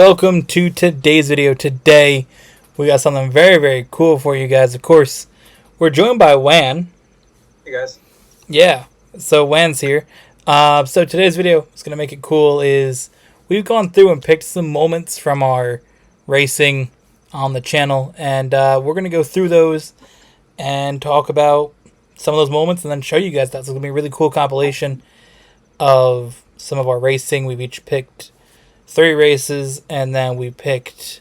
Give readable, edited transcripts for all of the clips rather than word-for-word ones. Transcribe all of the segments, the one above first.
Welcome to today's video. Today, we got something very, very cool for you guys. Of course, we're joined by Wan. Hey guys. Yeah, so Wan's here. So today's video is going to make it cool is we've gone through and picked some moments from our racing on the channel. And we're going to go through those and talk about some of those moments and then show you guys that. So it's going to be a really cool compilation of some of our racing. We've each picked 3 races, and then we picked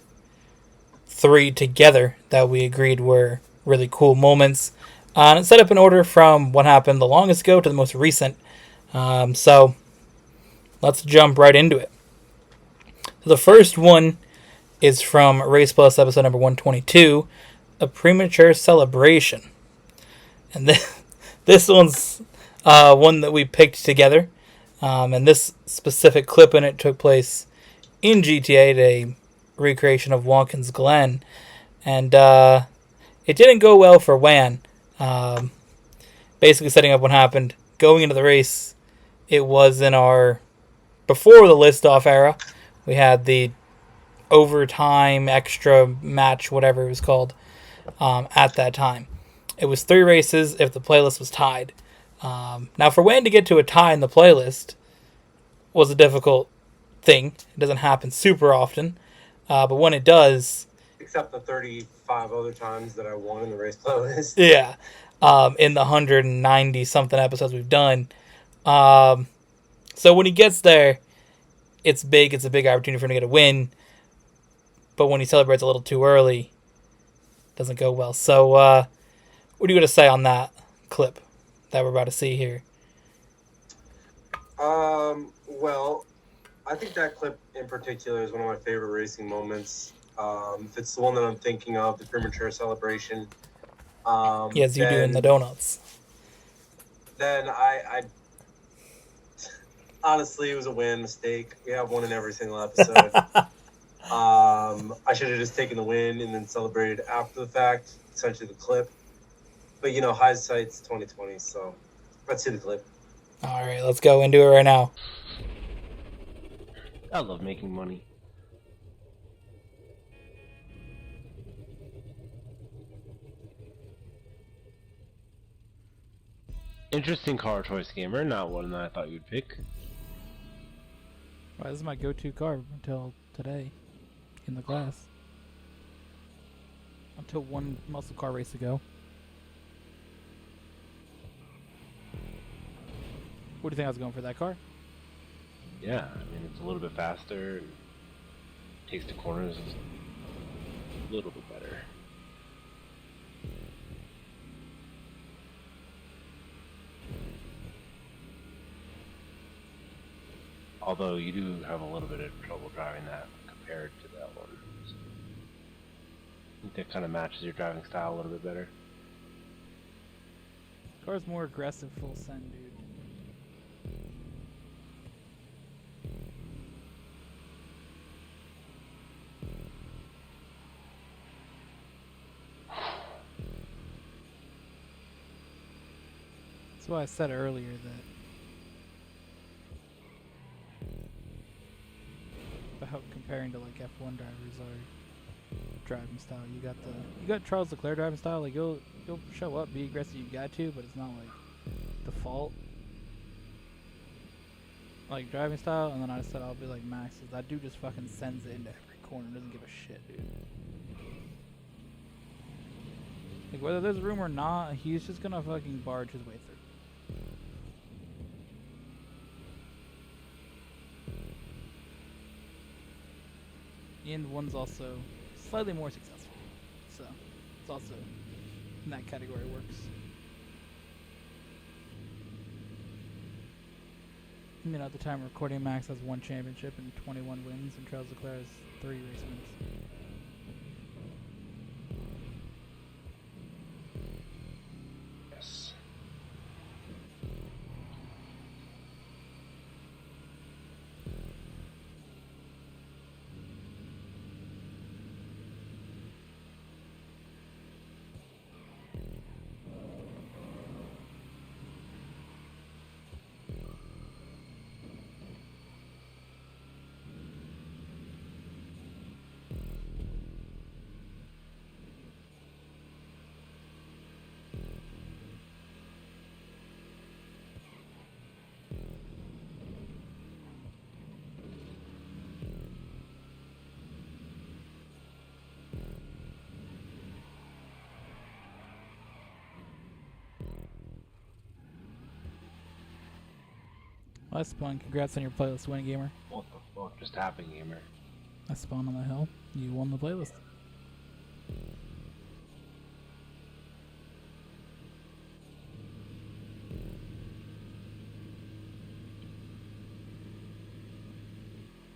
3 together that we agreed were really cool moments. And it's set up in order from what happened the longest ago to the most recent. So let's jump right into it. So the first one is from Race Plus episode number 122, A Premature Celebration. And this one's one that we picked together. And this specific clip in it took place in GTA, a recreation of Watkins Glen, and it didn't go well for Wan. Basically, setting up what happened going into the race, it was in our before the list off era. We had the overtime extra match, whatever it was called, at that time. It was 3 races if the playlist was tied. Now, for Wan to get to a tie in the playlist was a difficult thing. It doesn't happen super often, but when it does, Except the 35 other times that I won in the race playlist. yeah, in the 190 something episodes we've done. So when he gets there, it's big. It's a big opportunity for him to get a win. But when he celebrates a little too early, it doesn't go well. So what are you going to say on that clip that we're about to see here? Well, I think that clip in particular is one of my favorite racing moments. If it's the one that I'm thinking of, the premature celebration. As you do in the donuts. Then I honestly, it was a win mistake. We have one in every single episode. I should have just taken the win and then celebrated after the fact, essentially the clip. But hindsight's 2020, so let's see the clip. All right, let's go into it right now. I love making money. Interesting car choice, gamer. Not one that I thought you'd pick. Well, this is my go-to car until today in the class. Until one muscle car race ago. What do you think I was going for that car? Yeah, I mean it's a little bit faster and takes the corners a little bit better. Although you do have a little bit of trouble driving that compared to that one. So I think that kind of matches your driving style a little bit better. The car's more aggressive full send, dude. That's why I said earlier that about comparing to like F1 drivers or driving style. You got Charles Leclerc driving style. Like you'll show up, be aggressive. You got to, but it's not like default. Like driving style, and then I said I'll be like Max. That dude just fucking sends it into every corner. Doesn't give a shit, dude. Like whether there's room or not, he's just gonna fucking barge his way through. And one's also slightly more successful, so it's also in that category works. You know, at the time of recording, Max has 1 championship and 21 wins, and Charles Leclerc has 3 race wins. Yes. Well, I spun. Congrats on your playlist win, gamer. What the fuck just happened, gamer? I spun on the hill. You won the playlist.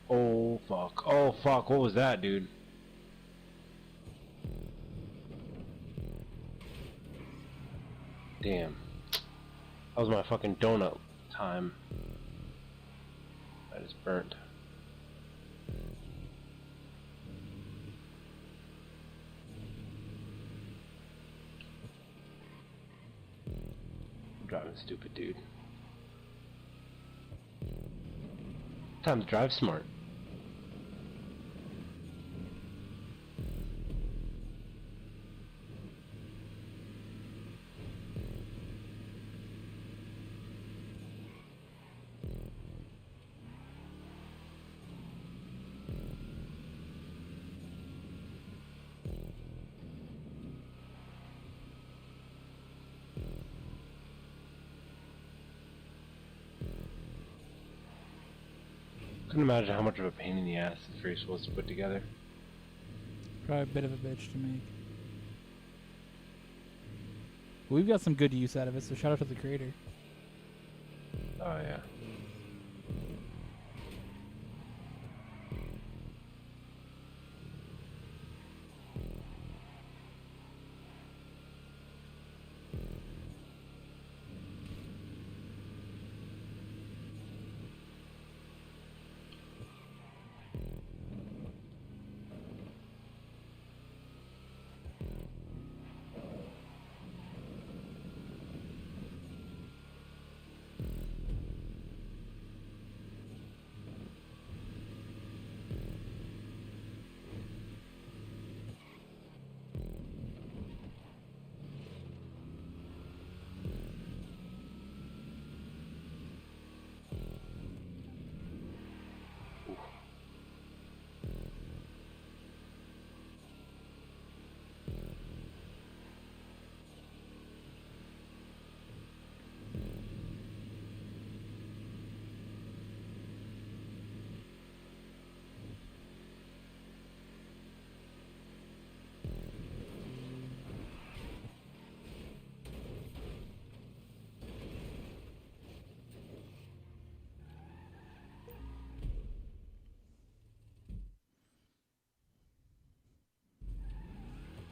Oh fuck. Oh fuck. What was that, dude? Damn. That was my fucking donut time. I just burnt. I'm driving stupid, dude. Time to drive smart. Couldn't imagine how much of a pain in the ass this race was to put together. Probably a bit of a bitch to make. We've got some good use out of it, so shout out to the creator. Oh yeah.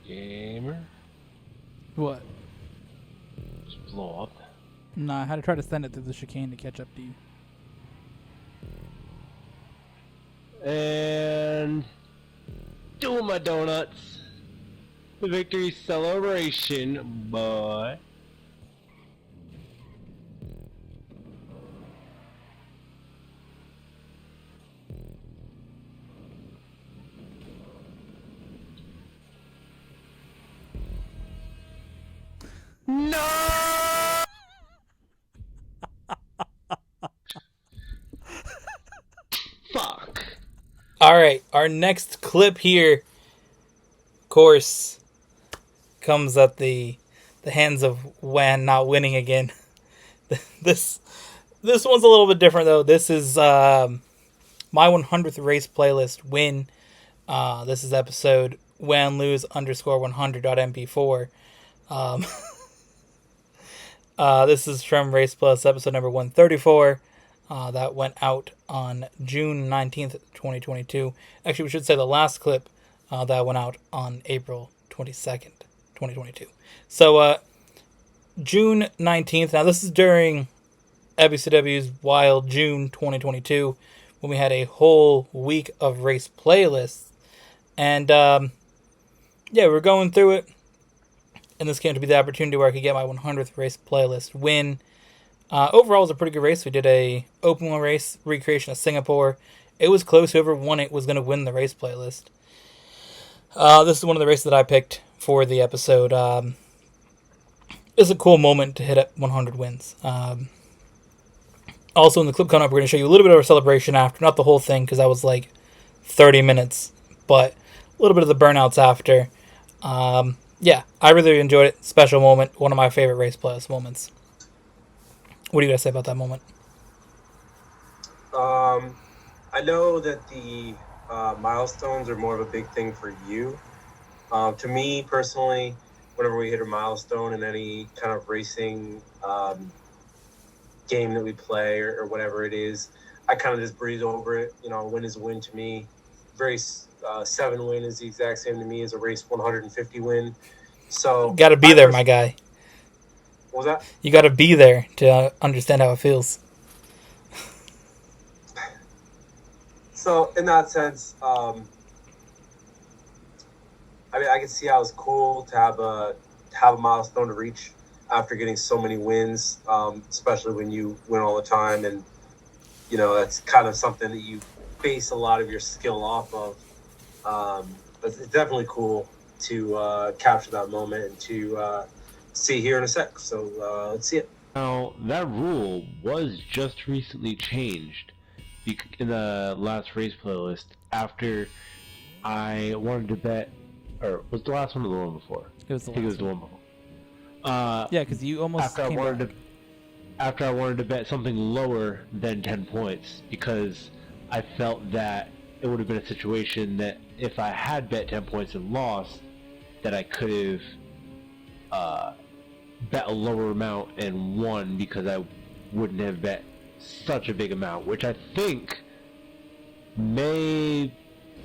Gamer? What? Just blow up. Nah, I had to try to send it through the chicane to catch up to you. And doing my donuts. The victory celebration, boy. No! Fuck. All right, our next clip here, of course, comes at the hands of Wan not winning again. this one's a little bit different though. This is my 100th race playlist win. This is episode Wan lose _100.mp4. This is from Race Plus episode number 134. That went out on June 19th, 2022. Actually, we should say the last clip that went out on April 22nd, 2022. So, June 19th. Now, this is during Epiccw's Wild June 2022 when we had a whole week of race playlists. And, yeah, we're going through it. And this came to be the opportunity where I could get my 100th race playlist win. Overall, it was a pretty good race. We did a open wheel race, recreation of Singapore. It was close. Whoever won it was going to win the race playlist. This is one of the races that I picked for the episode. It's a cool moment to hit at 100 wins. Also, in the clip coming up, we're going to show you a little bit of our celebration after. Not the whole thing, because that was like 30 minutes. But a little bit of the burnouts after. Yeah, I really enjoyed it. Special moment. One of my favorite race playlist moments. What do you guys say about that moment? I know that the milestones are more of a big thing for you. To me personally, whenever we hit a milestone in any kind of racing game that we play or whatever it is, I kind of just breeze over it. You know, a win is a win to me. Race 7 win is the exact same to me as a race 150 win. So Got to be I there, my personally, guy. what was that? You got to be there to understand how it feels. So in that sense, I mean, I can see how it's cool to have a milestone to reach after getting so many wins, especially when you win all the time, and you know that's kind of something that you base a lot of your skill off of. But it's definitely cool to capture that moment and to see here in a sec. So let's see it. Now, that rule was just recently changed in the last race playlist after I wanted to bet, or was the last one or the one before? It was the I think it was last the one. one before. Yeah, because you almost After I came wanted back. after I wanted to bet something lower than 10 points because I felt that it would have been a situation that if I had bet 10 points and lost, that I could have bet a lower amount and won because I wouldn't have bet such a big amount, which I think may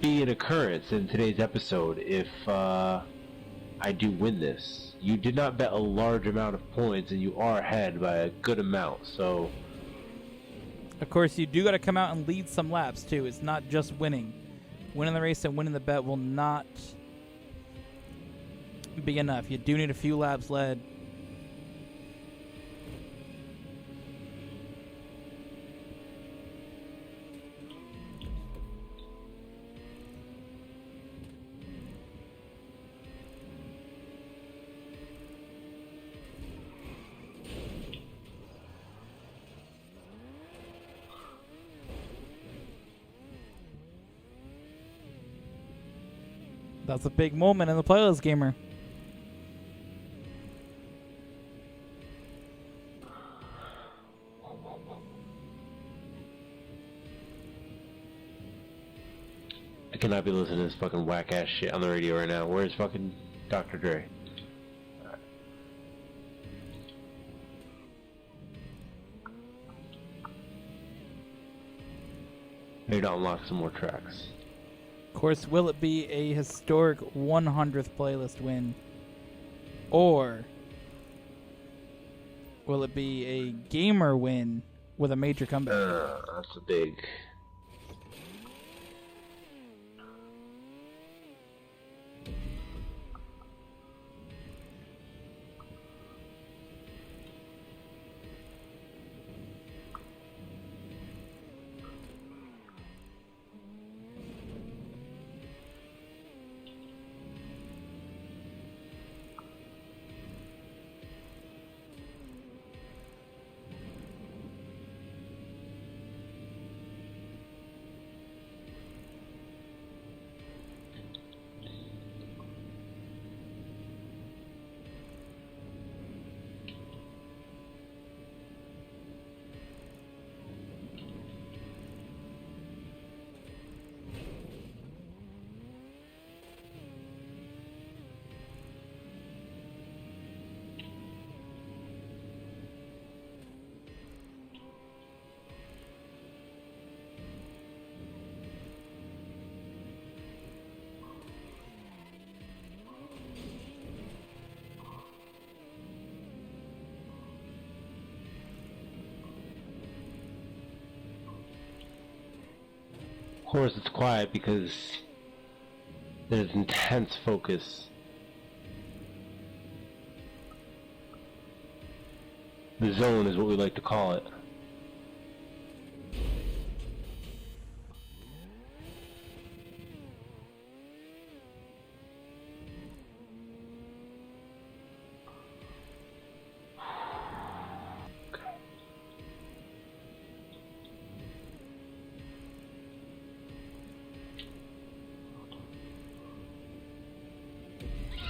be an occurrence in today's episode if I do win this. You did not bet a large amount of points and you are ahead by a good amount, so Of course, you do got to come out and lead some laps too. It's not just winning. Winning the race and winning the bet will not be enough. You do need a few laps led. That's a big moment in the playlist, gamer. I cannot be listening to this fucking whack ass shit on the radio right now. Where's fucking Dr. Dre? Maybe to unlock some more tracks. Of course, will it be a historic 100th playlist win? Or will it be a gamer win with a major comeback? That's a big. Of course, it's quiet because there's intense focus. The zone is what we like to call it.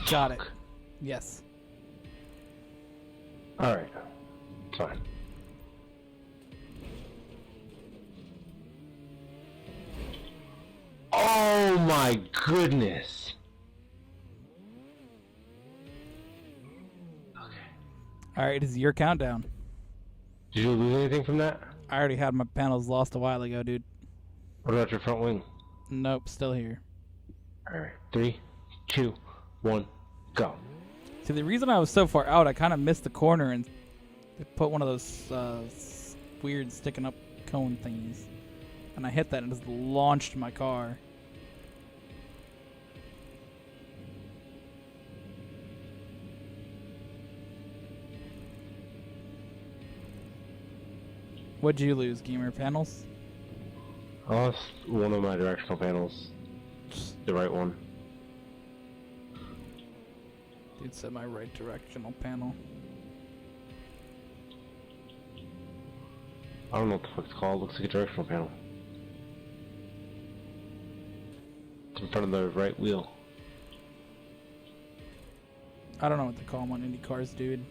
Got it. Yes. Alright. Fine. my goodness. All right, this is your countdown. Did you lose anything from that? I already had my panels lost a while ago, dude. What about your front wing? Nope, still here. Alright, 3, 2, 1, go. See, the reason I was so far out, I kind of missed the corner and put one of those weird sticking up cone thingies. And I hit that and just launched my car. What'd you lose, Gamer? Panels? I lost one of my directional panels. The right one. Dude said my right directional panel. I don't know what the fuck it's called. Looks like a directional panel. It's in front of the right wheel. I don't know what to call them on Indy cars, dude.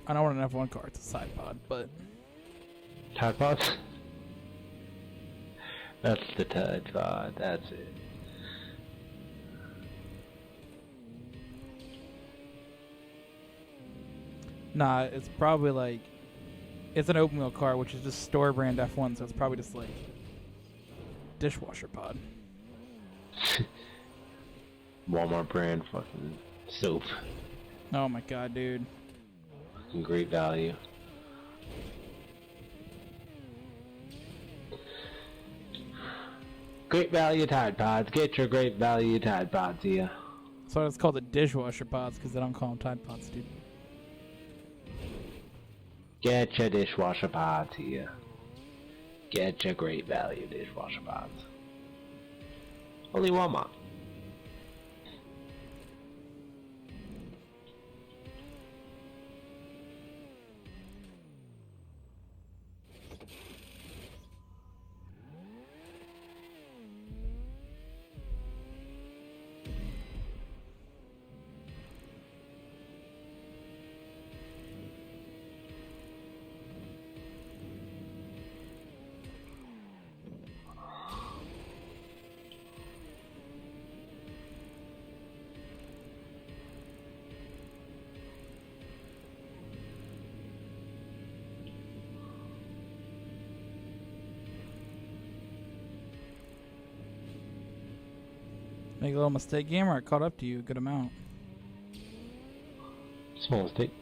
I don't want an F1 car, it's a side pod, but... Tide pods? That's the tide pod, that's it. Nah, it's probably like... It's an open wheel car, which is just store brand F1, so it's probably just like... dishwasher pod. Walmart brand fucking soap. Oh my god, dude. Fucking great value. Great value Tide Pods. Get your great value Tide Pods here. So it's called the dishwasher pods, because they don't call them Tide Pods, dude. Get your dishwasher pods here. Get your great value dishwasher pods. Only Walmart. Make a little mistake, Gamer. I caught up to you a good amount. Small mistake.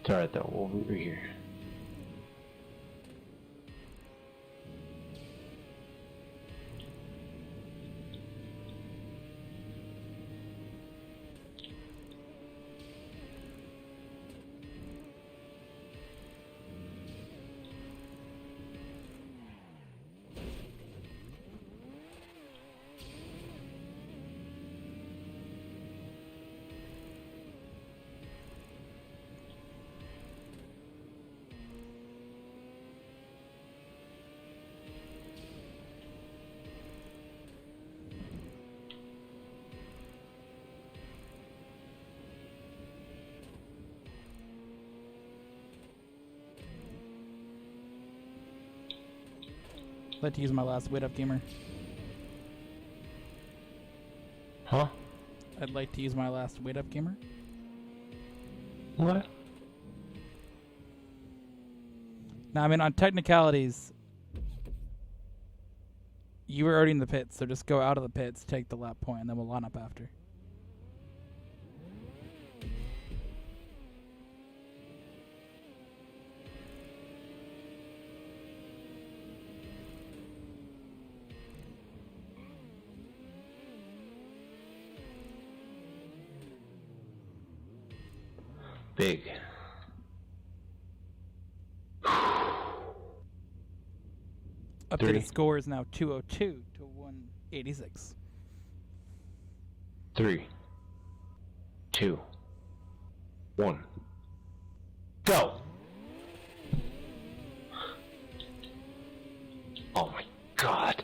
It's alright though, we're here. I'd like to use my last weight up, Gamer. Huh? I'd like to use my last weight up, Gamer. What? Now, I mean, on technicalities, you were already in the pits, so just go out of the pits, take the lap point, and then we'll line up after. Big. Updated score is now 202 to 186. 3, 2, 1. Go! Oh my god.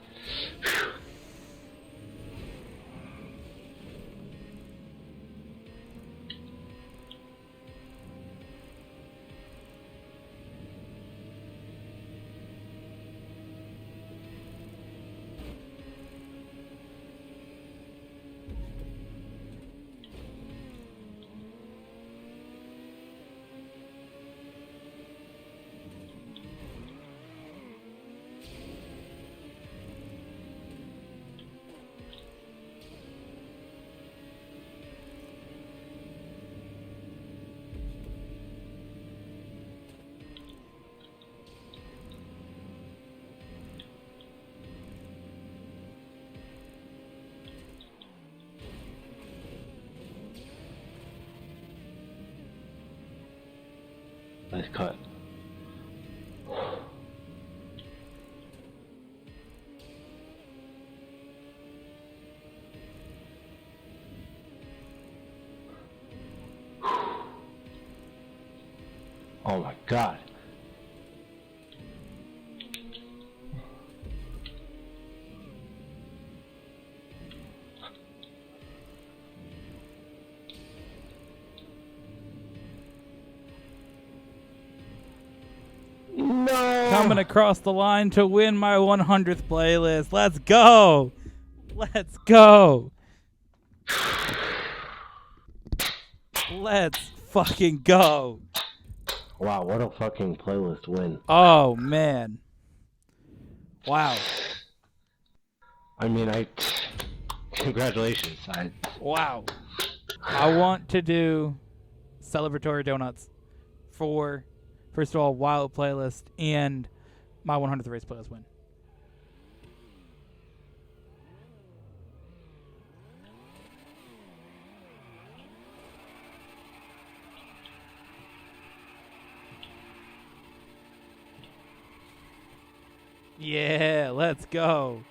Nice cut. Oh my god. No! Coming across the line to win my 100th playlist. Let's go! Let's go! Let's fucking go! Wow, what a fucking playlist win. Oh, man. Wow. I mean, congratulations. Wow. I want to do celebratory donuts for, first of all, Wild Playlist and my 100th race playlist win. Yeah, let's go.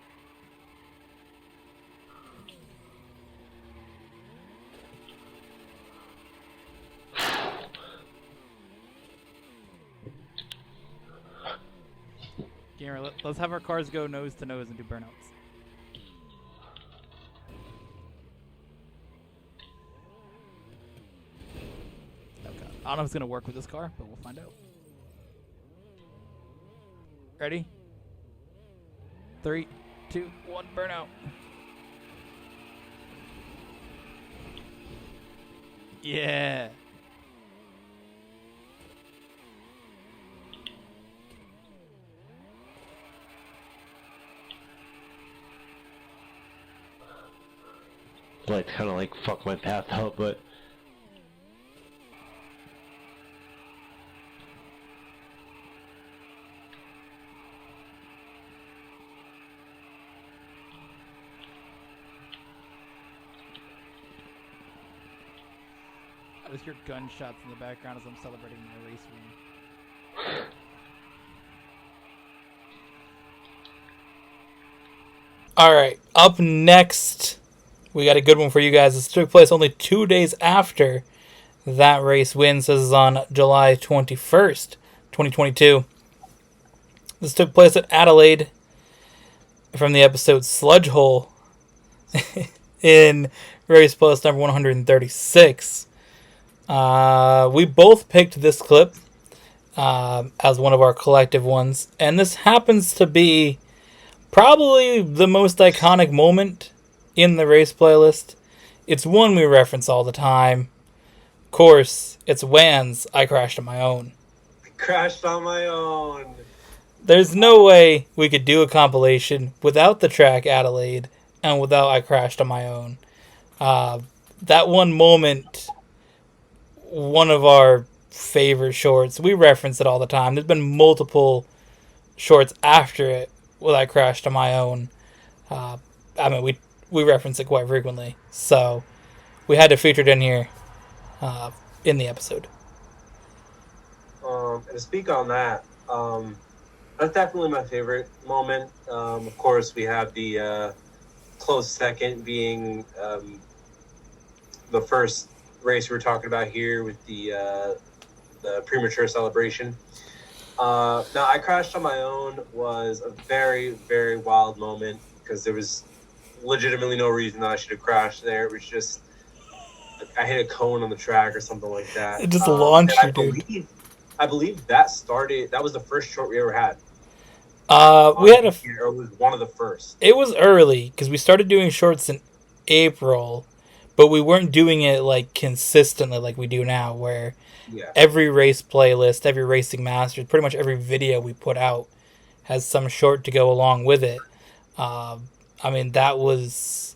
Gamer, let's have our cars go nose to nose and do burnouts. Okay. I don't know if it's going to work with this car, but we'll find out. Ready? 3, 2, 1, burnout. Yeah. Like, kind of like fuck my path out, but I just hear gunshots in the background as I'm celebrating my race win. All right, up next, we got a good one for you guys. This took place only 2 days after that race win. So this is on July 21st, 2022. This took place at Adelaide from the episode Sludge Hole in race plus number 136. We both picked this clip as one of our collective ones, and this happens to be probably the most iconic moment in the race playlist. It's one we reference all the time. Of course, it's Wan's I Crashed on My Own. I crashed on my own. There's no way we could do a compilation without the track Adelaide and without I Crashed on My Own. That one moment, one of our favorite shorts. We reference it all the time. There's been multiple shorts after it with I Crashed on My Own. I mean, we reference it quite frequently. So we had to feature it in here in the episode. And to speak on that, that's definitely my favorite moment. Of course, we have the close second being the first race we were talking about here with the premature celebration. Now, I Crashed on My Own was a very, very wild moment because there was legitimately no reason that I should have crashed there. It was just I hit a cone on the track or something like that. It just launched you, dude. I believe that was the first short we ever had. We had It was one of the first. It was early because we started doing shorts in April, but we weren't doing it like consistently like we do now, where every race playlist, every Racing Masters, pretty much every video we put out has some short to go along with it. I mean, that was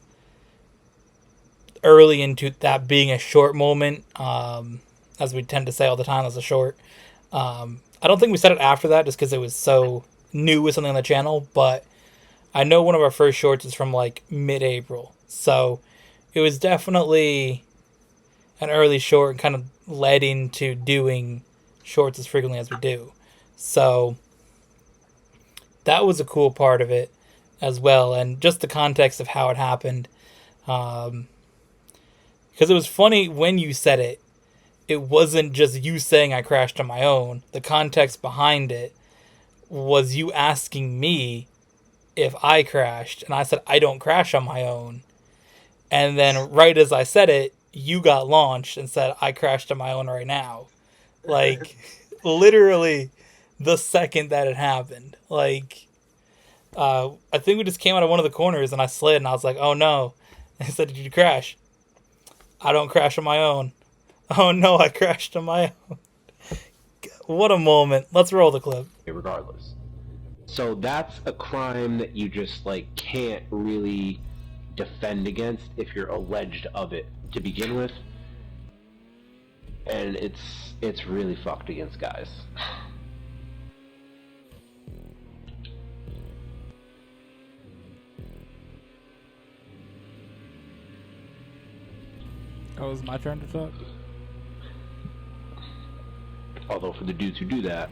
early into that being a short moment, as we tend to say all the time as a short. I don't think we said it after that just because it was so new with something on the channel, but I know one of our first shorts is from like mid-April, so it was definitely an early short and kind of led into doing shorts as frequently as we do. So that was a cool part of it as well, and just the context of how it happened. Because it was funny when you said it. It wasn't just you saying I crashed on my own. The context behind it was you asking me if I crashed, and I said I don't crash on my own. And then right as I said it, you got launched and said I crashed on my own right now. Like literally the second that it happened. Like I think we just came out of one of the corners and I slid and I was like, oh no. And I said, did you crash? I don't crash on my own. Oh no, I crashed on my own. What a moment. Let's roll the clip. Regardless. So that's a crime that you just like can't really defend against if you're alleged of it to begin with. And it's really fucked against guys. Oh, it was my turn to talk? Although for the dudes who do that,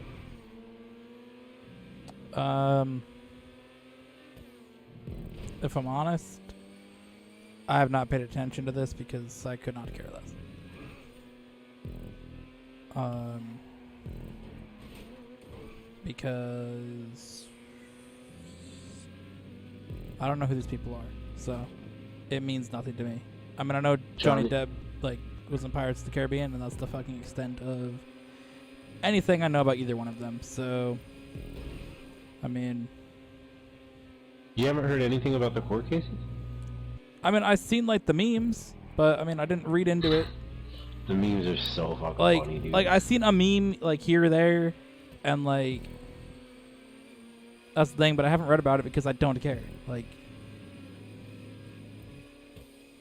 if I'm honest, I have not paid attention to this because I could not care less. Because I don't know who these people are, so it means nothing to me. I mean, I know Johnny Depp like was in Pirates of the Caribbean, and that's the fucking extent of anything I know about either one of them. So, I mean, you haven't heard anything about the court cases? I mean, I've seen like the memes, but I mean, I didn't read into it. The memes are so fucking funny, dude. Like I seen a meme like here or there, and like that's the thing. But I haven't read about it because I don't care. Like,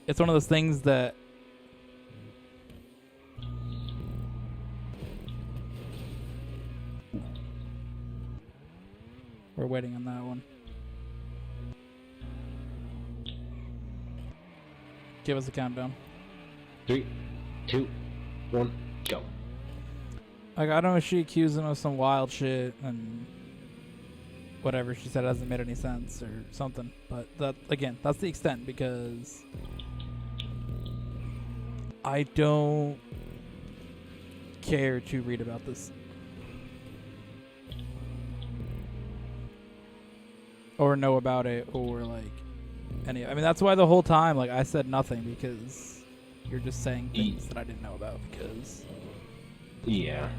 it's one of those things that we're waiting on that one. Give us a countdown. 3, 2, 1, go. Like, I don't know if she accused him of some wild shit and whatever she said hasn't made any sense or something. But that, again, that's the extent because I don't care to read about this. Or know about it or like any. I mean, that's why the whole time, like, I said nothing because you're just saying things that I didn't know about because. Yeah.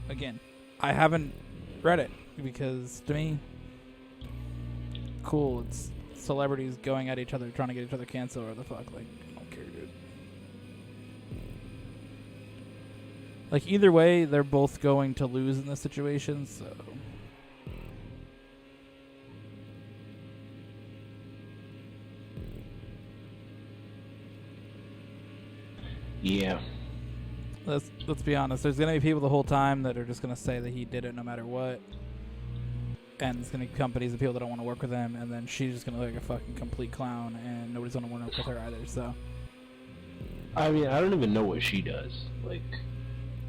Again, I haven't read it because to me, cool. It's celebrities going at each other, trying to get each other canceled or the fuck. Like, I don't care, dude. Like, either way, they're both going to lose in this situation, so. Yeah. Let's be honest. There's gonna be people the whole time that are just gonna say that he did it no matter what, and it's gonna be companies and people that don't want to work with him, and then she's just gonna look like a fucking complete clown, and nobody's gonna want to work with her either. So. I mean, I don't even know what she does. Like,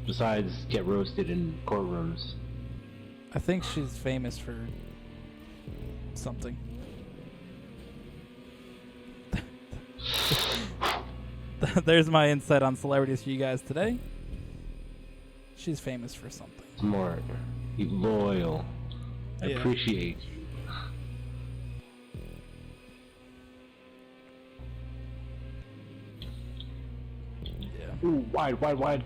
besides get roasted in courtrooms. I think she's famous for something. There's my insight on celebrities for you guys today. She's famous for something. Smart. Loyal. I Yeah. appreciate you. Yeah. Ooh, wide, wide, wide.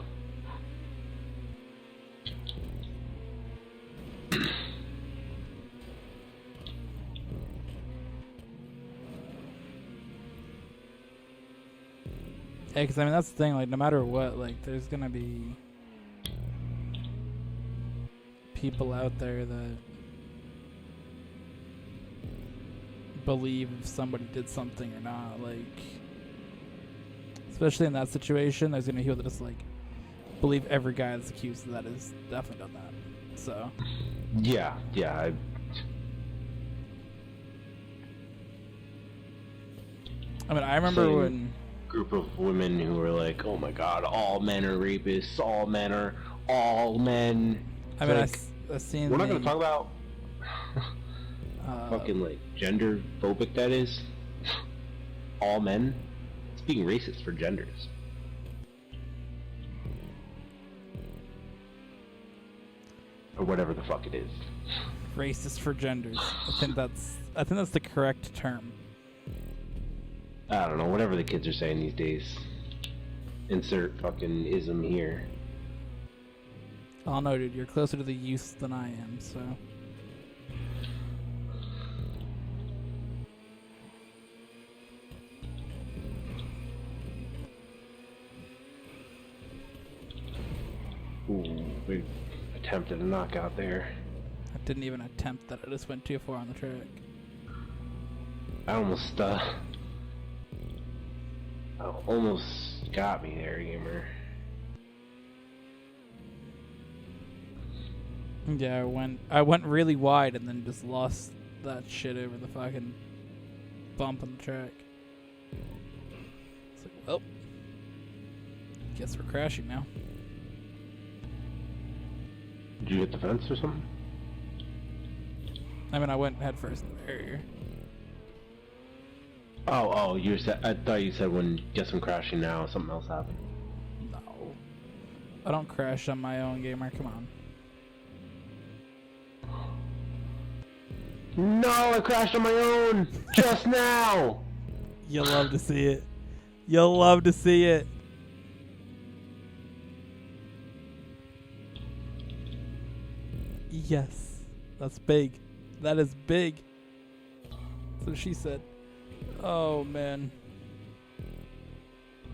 Yeah, because I mean that's the thing. Like, no matter what, like, there's gonna be people out there that believe if somebody did something or not. Like, especially in that situation, there's gonna be people that just like believe every guy that's accused of that has definitely done that. So. Yeah, yeah. I mean, I remember Same. when. Group of women who were like, "Oh my God, all men are rapists. All all men. I mean, Like, I seen. we're not going to talk about Uh, fucking like gender phobic that is. All men. It's being racist for genders. Or whatever the fuck it is. racist for genders. I think that's the correct term. I don't know, whatever the kids are saying these days. Insert fucking ism here. Oh no, dude, you're closer to the youth than I am, so. Ooh, big attempt at a knockout there. I didn't even attempt that. I just went too far on the track. I almost got me there, gamer. Yeah, I went really wide and then just lost that shit over the fucking bump on the track. It's like, well, guess we're crashing now. Did you hit the fence or something? I mean, I went head first in the barrier. Oh, you said. I thought you said when guess I'm crashing now. Something else happened. No, I don't crash on my own, gamer. Come on. No, I crashed on my own just now. You'll love to see it. You'll love to see it. Yes, that's big. That is big. That's what she said. Oh man.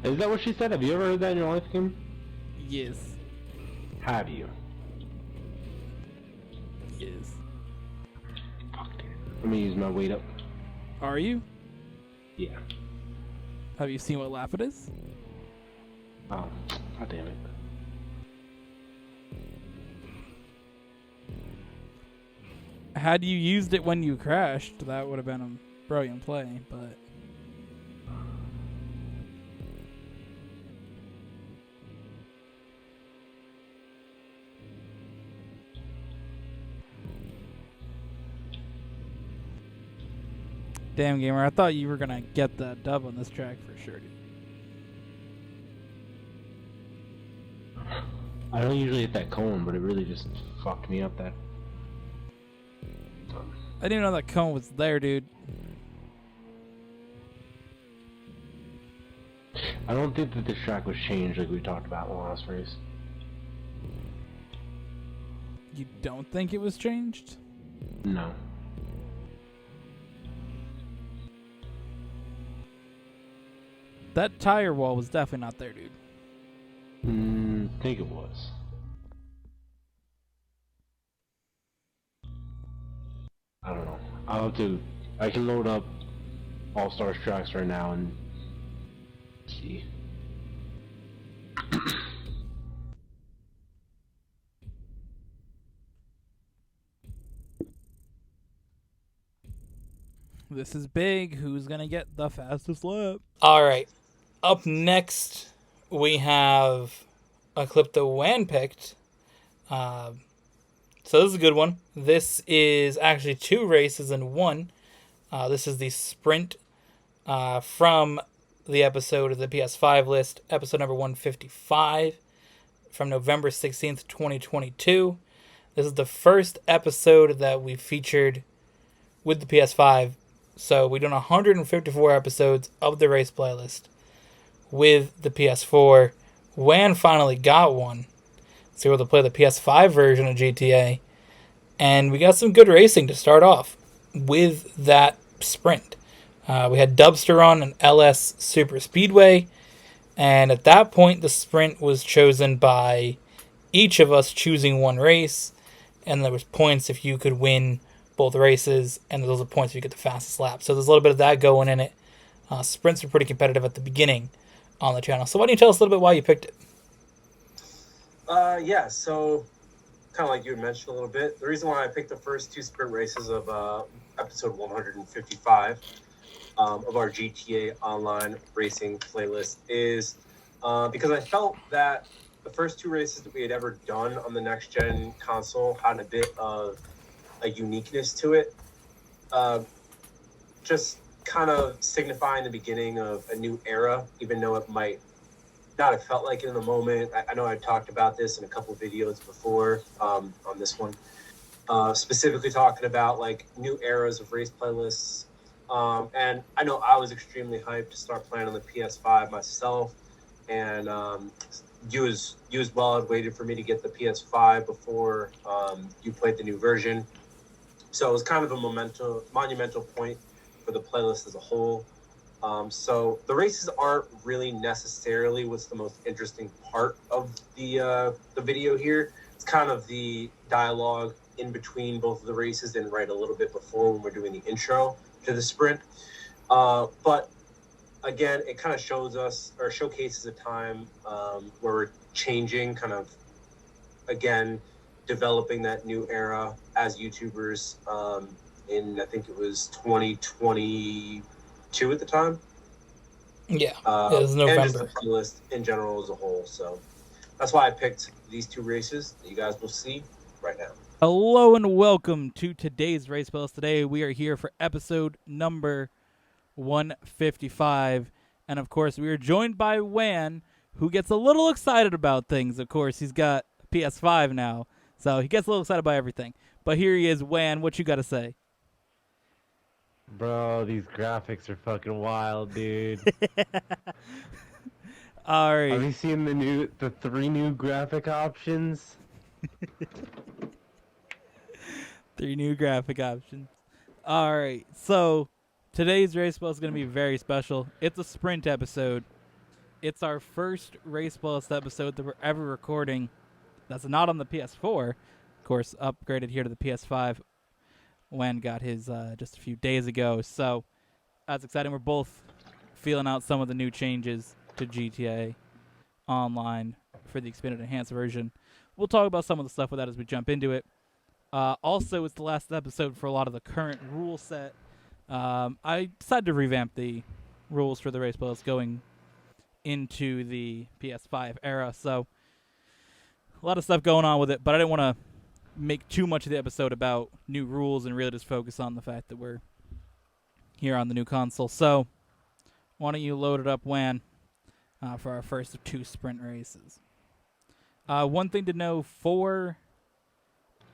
Is that what she said? Have you ever heard that in your life, Kim? Yes. Have you? Yes. Fuck it. Let me use my weight up. Are you? Yeah. Have you seen what lap it is? Oh, god damn it. Had you used it when you crashed, that would have been a brilliant play, but... Damn, gamer, I thought you were gonna get that dub on this track for sure, dude. I don't usually hit that cone, but it really just fucked me up that. I didn't even know that cone was there, dude. I don't think that this track was changed like we talked about in the last race. You don't think it was changed? No. That tire wall was definitely not there, dude. I think it was. I don't know. I'll have to. I can load up All Stars tracks right now and see. This is big. Who's gonna get the fastest lap? All right. Up next, we have a clip that Wan picked. So this is a good one. This is actually 2 races in one. This is the sprint from the episode of the PS5 list, episode number 155 from November 16th, 2022. This is the first episode that we featured with the PS5. So we've done 154 episodes of the race playlist with the PS4. Wan finally got one. So we're able to play the PS5 version of GTA. And we got some good racing to start off with that sprint. We had Dubster on an LS Super Speedway. And at that point, the sprint was chosen by each of us choosing one race. And there was points if you could win both races. And those are points if you get the fastest lap. So there's a little bit of that going in it. Sprints are pretty competitive at the beginning on the channel. So why don't you tell us a little bit why you picked it? Yeah, so kind of like you had mentioned a little bit, the reason why I picked the first 2 sprint races of episode 155 of our GTA Online racing playlist is because I felt that the first two races that we had ever done on the next gen console had a bit of a uniqueness to it. Just kind of signifying the beginning of a new era, even though it might not have felt like it in the moment. I know I talked about this in a couple of videos before on this one, specifically talking about like new eras of race playlists. And I know I was extremely hyped to start playing on the PS5 myself, and you as well had waited for me to get the PS5 before you played the new version. So it was kind of a monumental point for the playlist as a whole. So the races aren't really necessarily what's the most interesting part of the video here. It's kind of the dialogue in between both of the races and right a little bit before when we're doing the intro to the sprint. But again, it kind of shows us or showcases a time where we're changing, kind of again developing that new era as YouTubers. In I think it was 2022 at the time. Yeah, it was And just the November. playlist in general as a whole. So that's why I picked these two races that you guys will see right now. Hello and welcome to today's Race Playlist. Today we are here for episode number 155. And of course, we are joined by Wanyá, who gets a little excited about things. Of course, he's got PS5 now, so he gets a little excited about everything. But here he is, Wanyá. What you got to say? Bro, these graphics are fucking wild, dude. All Have right. you seen the 3 new graphic options? 3 new graphic options. All right. So today's Race Plus is going to be very special. It's a sprint episode. It's our first Race Plus episode that we're ever recording that's not on the PS4. Of course, upgraded here to the PS5 when got his just a few days ago. So that's exciting. We're both feeling out some of the new changes to GTA Online for the expanded enhanced version. We'll talk about some of the stuff with that as we jump into it. Also, it's the last episode for a lot of the current rule set. I decided to revamp the rules for the race playlist going into the PS5 era, so a lot of stuff going on with it, but I didn't want to make too much of the episode about new rules and really just focus on the fact that we're here on the new console. So why don't you load it up, Wanyá, for our first of 2 sprint races. One thing to know for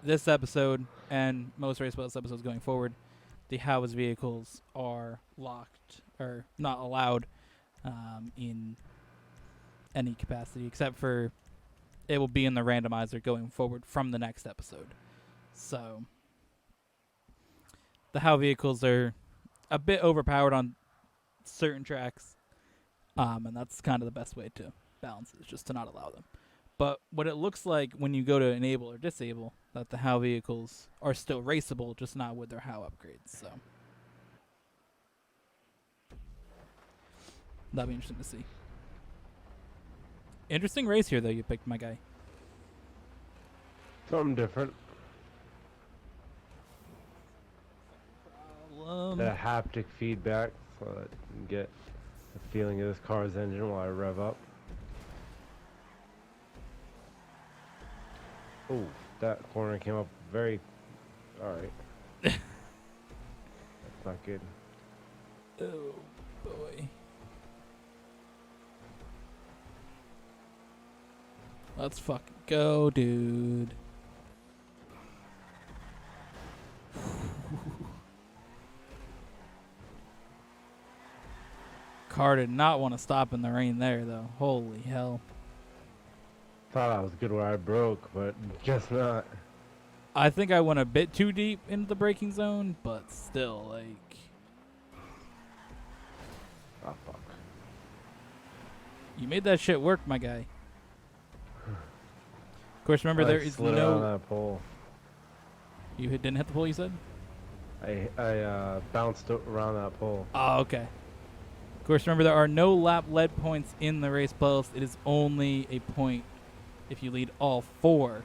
this episode and most Race Plus episodes going forward, the House vehicles are locked or not allowed in any capacity, except for it will be in the randomizer going forward from the next episode. So the House vehicles are a bit overpowered on certain tracks, and that's kind of the best way to balance it, is just to not allow them. But what it looks like when you go to enable or disable, that the HOW vehicles are still raceable, just not with their HOW upgrades. So that'll be interesting to see. Interesting race here, though, you picked, my guy. Something different. The Um, haptic feedback, so that you can get the feeling of this car's engine while I rev up. Oh, that corner came up very... Alright. That's not good. oh, boy. Let's fucking go, dude. Car did not want to stop in the rain there, though. Holy hell. Thought I was good where I broke, but guess not. I think I went a bit too deep into the braking zone, but still, like... Oh, fuck. You made that shit work, my guy. Of course, remember, there is slid on no... that pole. You didn't hit the pole, you said? I bounced around that pole. Oh, okay. Of course, remember, there are no lap lead points in the race playlist. It is only a point if you lead all 4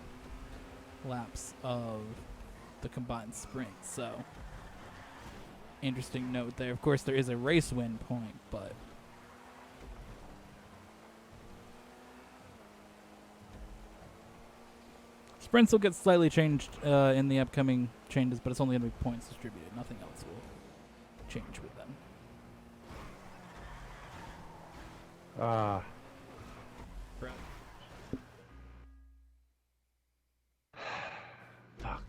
laps of the combined sprint. So, interesting note there. Of course, there is a race win point, but Sprints will get slightly changed in the upcoming changes, but it's only going to be points distributed. Nothing else will change with them. Ah. Fuck.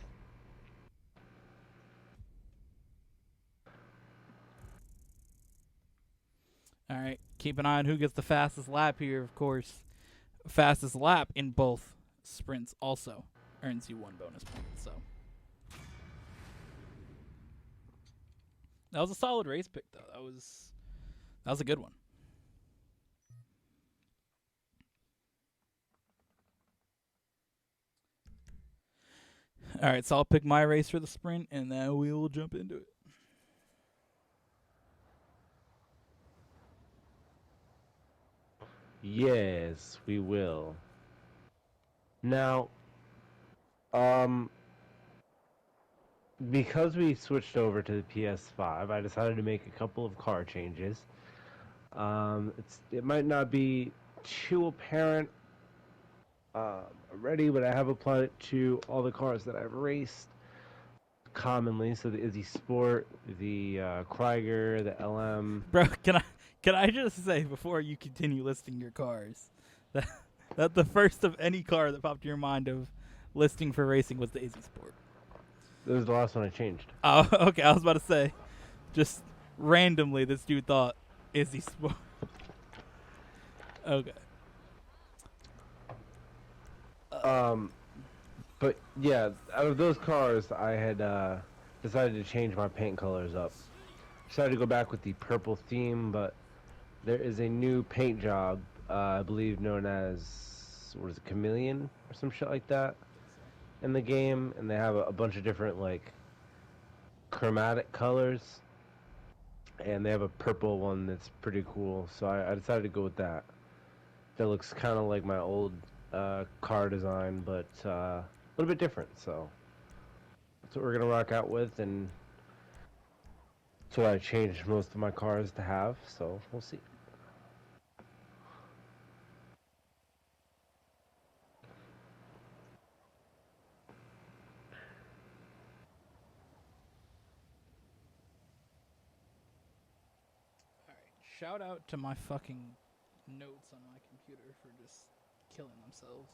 All right, keep an eye on who gets the fastest lap here. Of course, fastest lap in both sprints also earns you 1 bonus point. So that was a solid race pick, though. That was a good one. All right, so I'll pick my race for the sprint, and then we will jump into it. Yes, we will. Now, because we switched over to the PS5, I decided to make a couple of car changes. It might not be too apparent already, but I have applied it to all the cars that I've raced commonly. So the Izzy Sport, the Krieger, the LM. Bro, can I just say before you continue listing your cars that the first of any car that popped in your mind of listing for racing was the Izzy Sport. That was the last one I changed. Oh, okay. I was about to say, just randomly, this dude thought Izzy Sport. Okay. But yeah, out of those cars, I had decided to change my paint colors up. Decided to go back with the purple theme, but there is a new paint job, I believe known as, what is it, Chameleon or some shit like that, in the game, and they have a bunch of different like chromatic colors, and they have a purple one that's pretty cool. So I decided to go with that. That looks kind of like my old car design, but a little bit different. So that's what we're gonna rock out with, and that's what I changed most of my cars to have. So we'll see. All right. Shout out to my fucking notes on my computer for just killing themselves.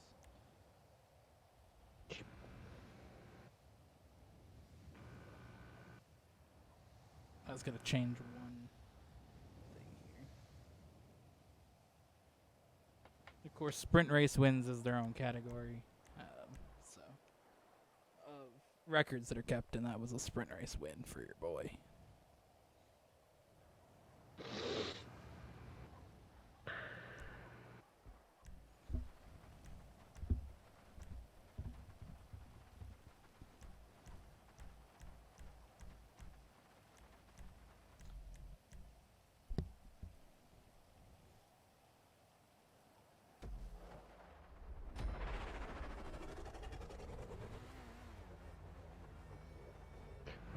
I was gonna change one thing here. Of course, sprint race wins is their own category. So, of records that are kept, and that was a sprint race win for your boy.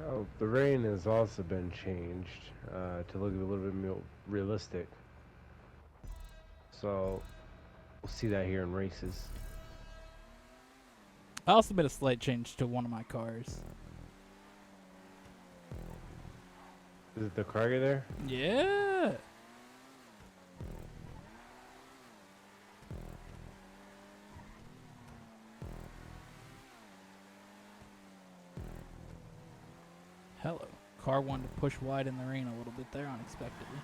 Oh, the rain has also been changed to look a little bit more realistic. So we'll see that here in races. I also made a slight change to one of my cars. Is it the Krieger there? Yeah. Hello. Car wanted to push wide in the rain a little bit there unexpectedly.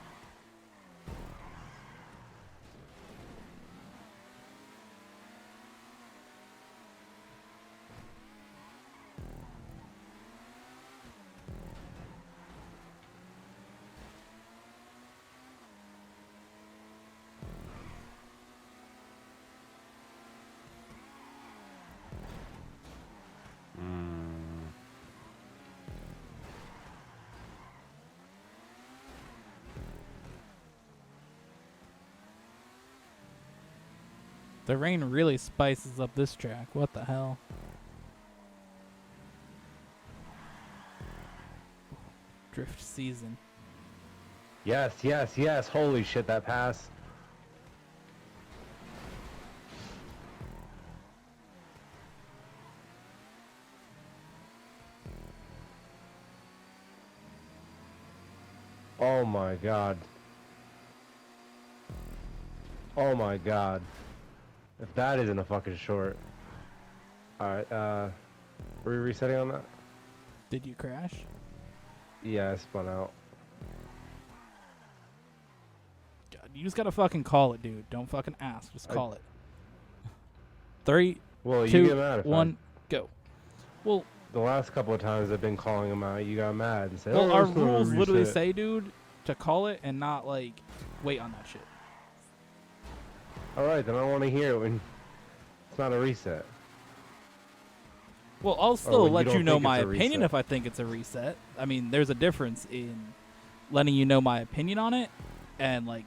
The rain really spices up this track. What the hell? Drift season. Yes, yes, yes. Holy shit, that pass. Oh my god. Oh my god. If that isn't a fucking short. Alright, were we resetting on that? Did you crash? Yeah, I spun out. God, you just gotta fucking call it, dude. Don't fucking ask. Just call it. 3, Well, you 2, get mad if 1, go. Well, the last couple of times I've been calling him out, you got mad and said, well, oh, our it's not a rules literally reset." say, dude, to call it and not like wait on that shit. Alright, then I want to hear it when it's not a reset. Well, I'll when still you let don't you know think my it's a opinion reset. if I think it's a reset. I mean, there's a difference in letting you know my opinion on it and like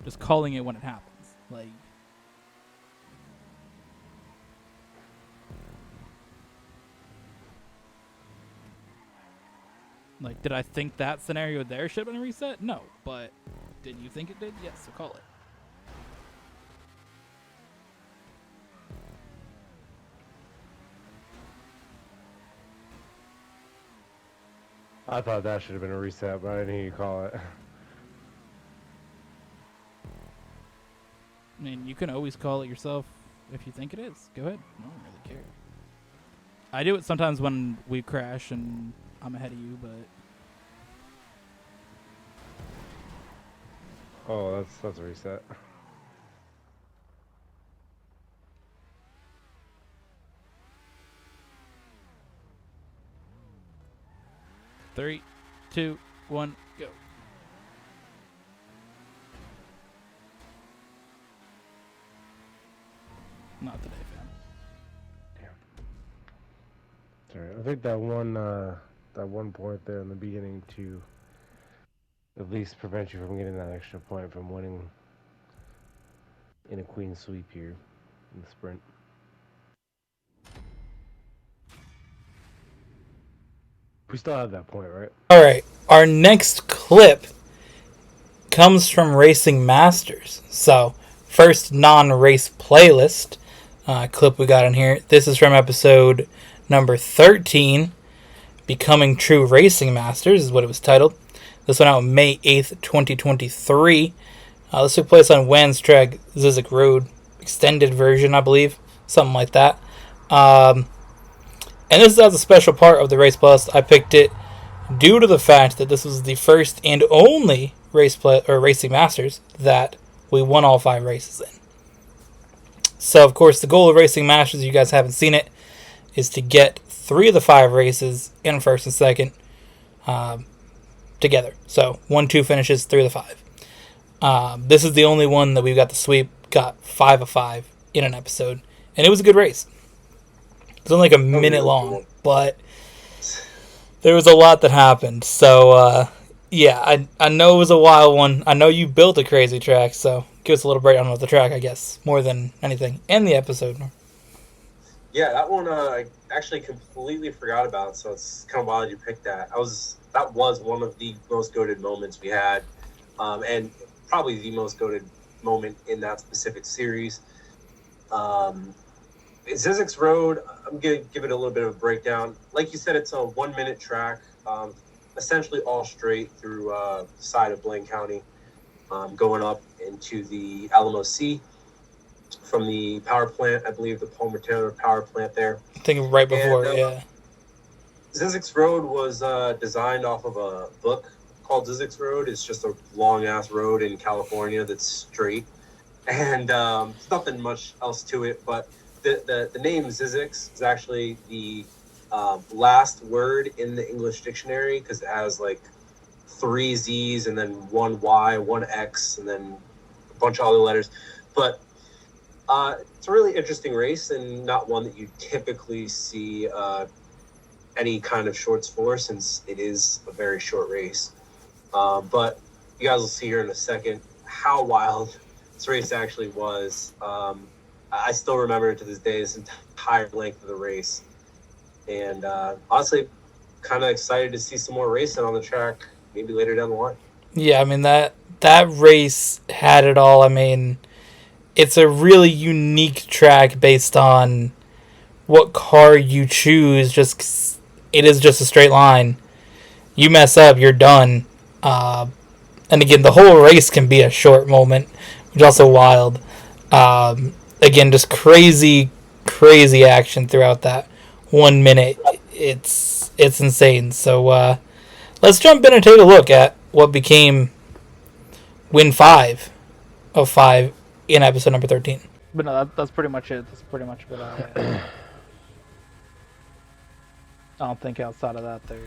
just calling it when it happens. Like, did I think that scenario there should have been a reset? No, but did you think it did? Yes, so call it. I thought that should have been a reset, but I didn't hear you call it. I mean, you can always call it yourself if you think it is. Go ahead. I don't really care. I do it sometimes when we crash and I'm ahead of you, but Oh, that's a reset. Three, 2, 1, go. Not today, fam. Sorry, I think that one point there in the beginning to at least prevent you from getting that extra point from winning in a queen sweep here in the sprint. We still have that point, right? All right, our next clip comes from Racing Masters. So, first non-race playlist clip we got in here. This is from episode number 13, Becoming True Racing Masters is what it was titled. This went out May 8th, 2023. This took place on Wanyá's track, Epiccw Road, extended version, I believe. Something like that. And this is as a special part of the Race Plus. I picked it due to the fact that this was the first and only Racing Masters that we won all 5 races in. So, of course, the goal of Racing Masters, you guys haven't seen it, is to get 3 of the 5 races in first and second together. So, 1, 2 finishes, 3 of the 5. This is the only one that we've got the sweep, got 5 of 5 in an episode. And it was a good race. It was only like a minute long, but there was a lot that happened. So, yeah, I know it was a wild one. I know you built a crazy track, so give us a little breakdown of the track, I guess, more than anything, and the episode. Yeah, that one I actually completely forgot about, so it's kind of wild you picked that. That was one of the most goated moments we had, and probably the most goated moment in that specific series. Epiccw Road, I'm going to give it a little bit of a breakdown. Like you said, it's a 1-minute track, essentially all straight through the side of Blaine County, going up into the Alamo Sea from the power plant, I believe the Palmer Taylor power plant there. I think right before, yeah. Epiccw Road was designed off of a book called Epiccw Road. It's just a long-ass road in California that's straight. And there's nothing much else to it, but the name Epiccw is actually the last word in the English dictionary because it has like 3 Z's and then 1 Y, 1 X, and then a bunch of other letters. But it's a really interesting race and not one that you typically see any kind of shorts for, since it is a very short race. But you guys will see here in a second how wild this race actually was. I still remember to this day this entire length of the race, and honestly, kind of excited to see some more racing on the track maybe later down the line. Yeah, I mean, that race had it all. I mean, it's a really unique track based on what car you choose. It is just a straight line. You mess up, you're done. And again, the whole race can be a short moment, which is also wild. Again, just crazy, crazy action throughout that 1 minute. It's insane. So let's jump in and take a look at what became win 5 of 5 in episode number 13. But no, that's pretty much it. That's pretty much what I don't think outside of that there's.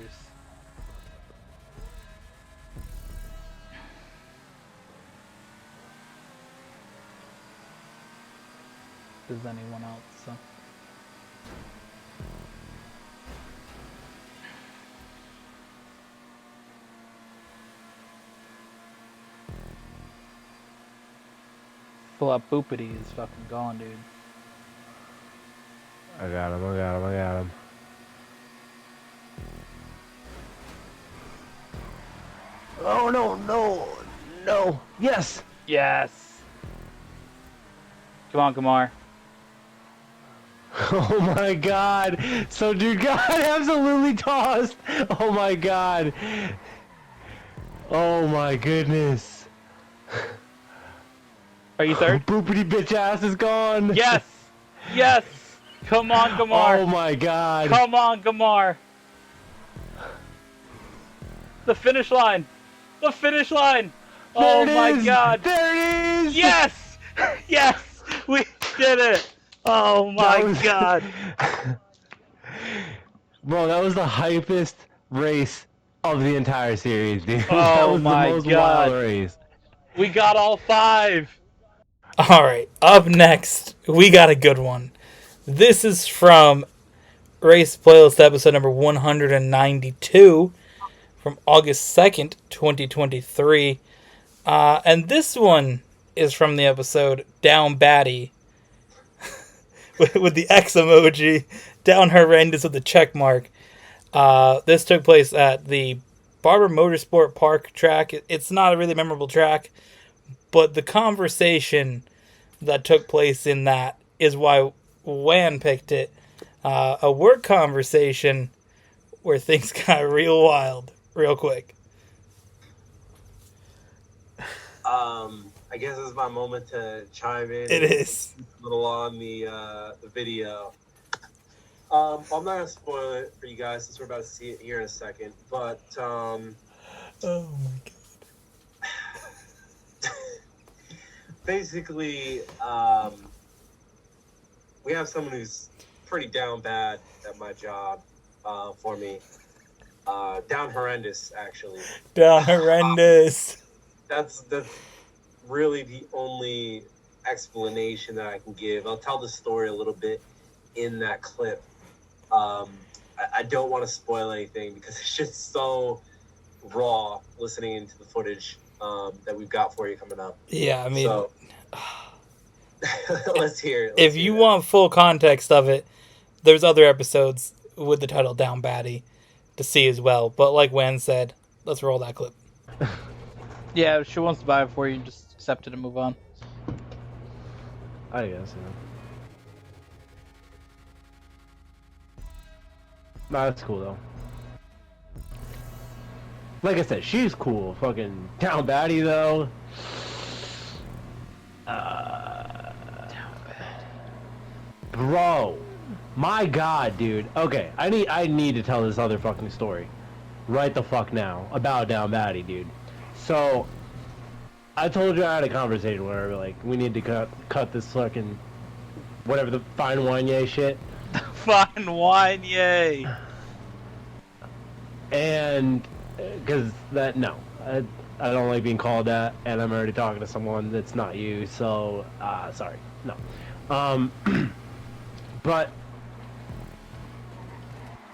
There's anyone else. So. Pull up Boopity is fucking gone, dude. I got him. Oh, no. Yes. Yes. Come on, Kamar. Oh my god. So dude got absolutely tossed. Oh my god. Oh my goodness. Are you third? Boopity bitch ass is gone. Yes. Yes. Come on, Kamar. Oh my god. Come on, Kamar. The finish line. The finish line. Oh my god. There it is. Yes. Yes. We did it. Oh my god. Bro, that was the hypest race of the entire series, dude. Oh that was my the most god. wild race. We got all 5. All right, up next, we got a good one. This is from Race Playlist episode number 192 from August 2nd, 2023. And this one is from the episode Down Batty with the X emoji, Down Horrendous with the check mark. This took place at the Barber Motorsport Park track. It's not a really memorable track, but the conversation that took place in that is why Wan picked it. A work conversation where things got real wild, real quick. I guess this is my moment to chime in. It is. A little on the video. I'm not gonna spoil it for you guys since we're about to see it here in a second. But Oh my god. basically, we have someone who's pretty down bad at my job for me. Down horrendous, actually. Down horrendous. That's really the only explanation that I can give. I'll tell the story a little bit in that clip. I don't want to spoil anything because it's just so raw listening into the footage that we've got for you coming up. Yeah, I mean, So, let's hear it. if you want full context of it, there's other episodes with the title Down Batty to see as well. But like Wen said, let's roll that clip. Yeah, if she wants to buy it for you, just accept it and move on. I guess, yeah. Nah, that's cool though. Like I said, she's cool. Fucking Down Batty though. Bro, my god, dude. Okay, I need to tell this other fucking story right the fuck now about Down Batty, dude. So I told you I had a conversation where like we need to cut this fucking whatever the fine Wanyá shit. Fine wine, yay! And because I don't like being called that, and I'm already talking to someone that's not you, so sorry, no. But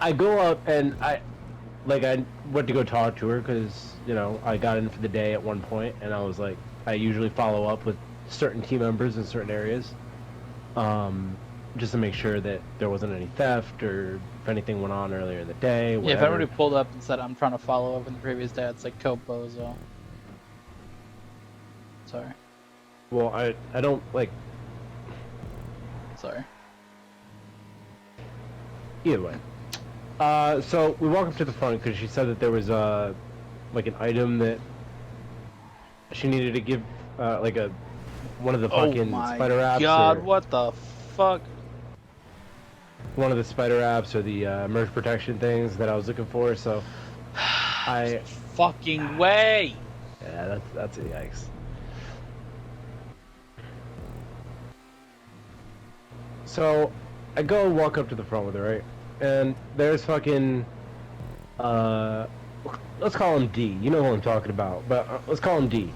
I go up and I went to go talk to her because I got in for the day at one point, and I was like, I usually follow up with certain team members in certain areas, just to make sure that there wasn't any theft or if anything went on earlier in the day. Yeah, if everybody pulled up and said I'm trying to follow up in the previous day, it's like Cope Bozo. Sorry. Well, I don't like. Sorry. Either way. So we walk up to the front because she said that there was like an item that she needed to give, like one of the Oh fucking my spider apps, god, or what the fuck? one of the spider apps, or the merge protection things that I was looking for. So I, Fucking way! yeah, that's a yikes. So I go walk up to the front with her, right? And there's fucking, let's call him D. You know who I'm talking about, but let's call him D.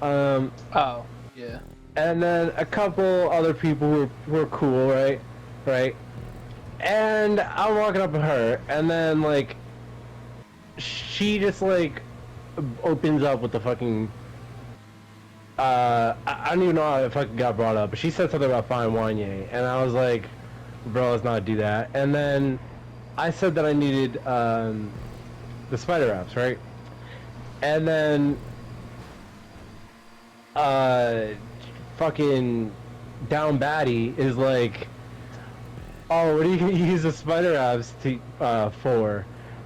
Oh, yeah. And then a couple other people who are cool, right? Right? And I'm walking up to her, and then, like, she just, like, opens up with the fucking, I don't even know how it fucking got brought up, but she said something about fine Wanyá, and I was like, bro, let's not do that. And then I said that I needed, the spider apps, right? And then, fucking Down Batty is like, oh, what are you gonna use the spider apps to, for?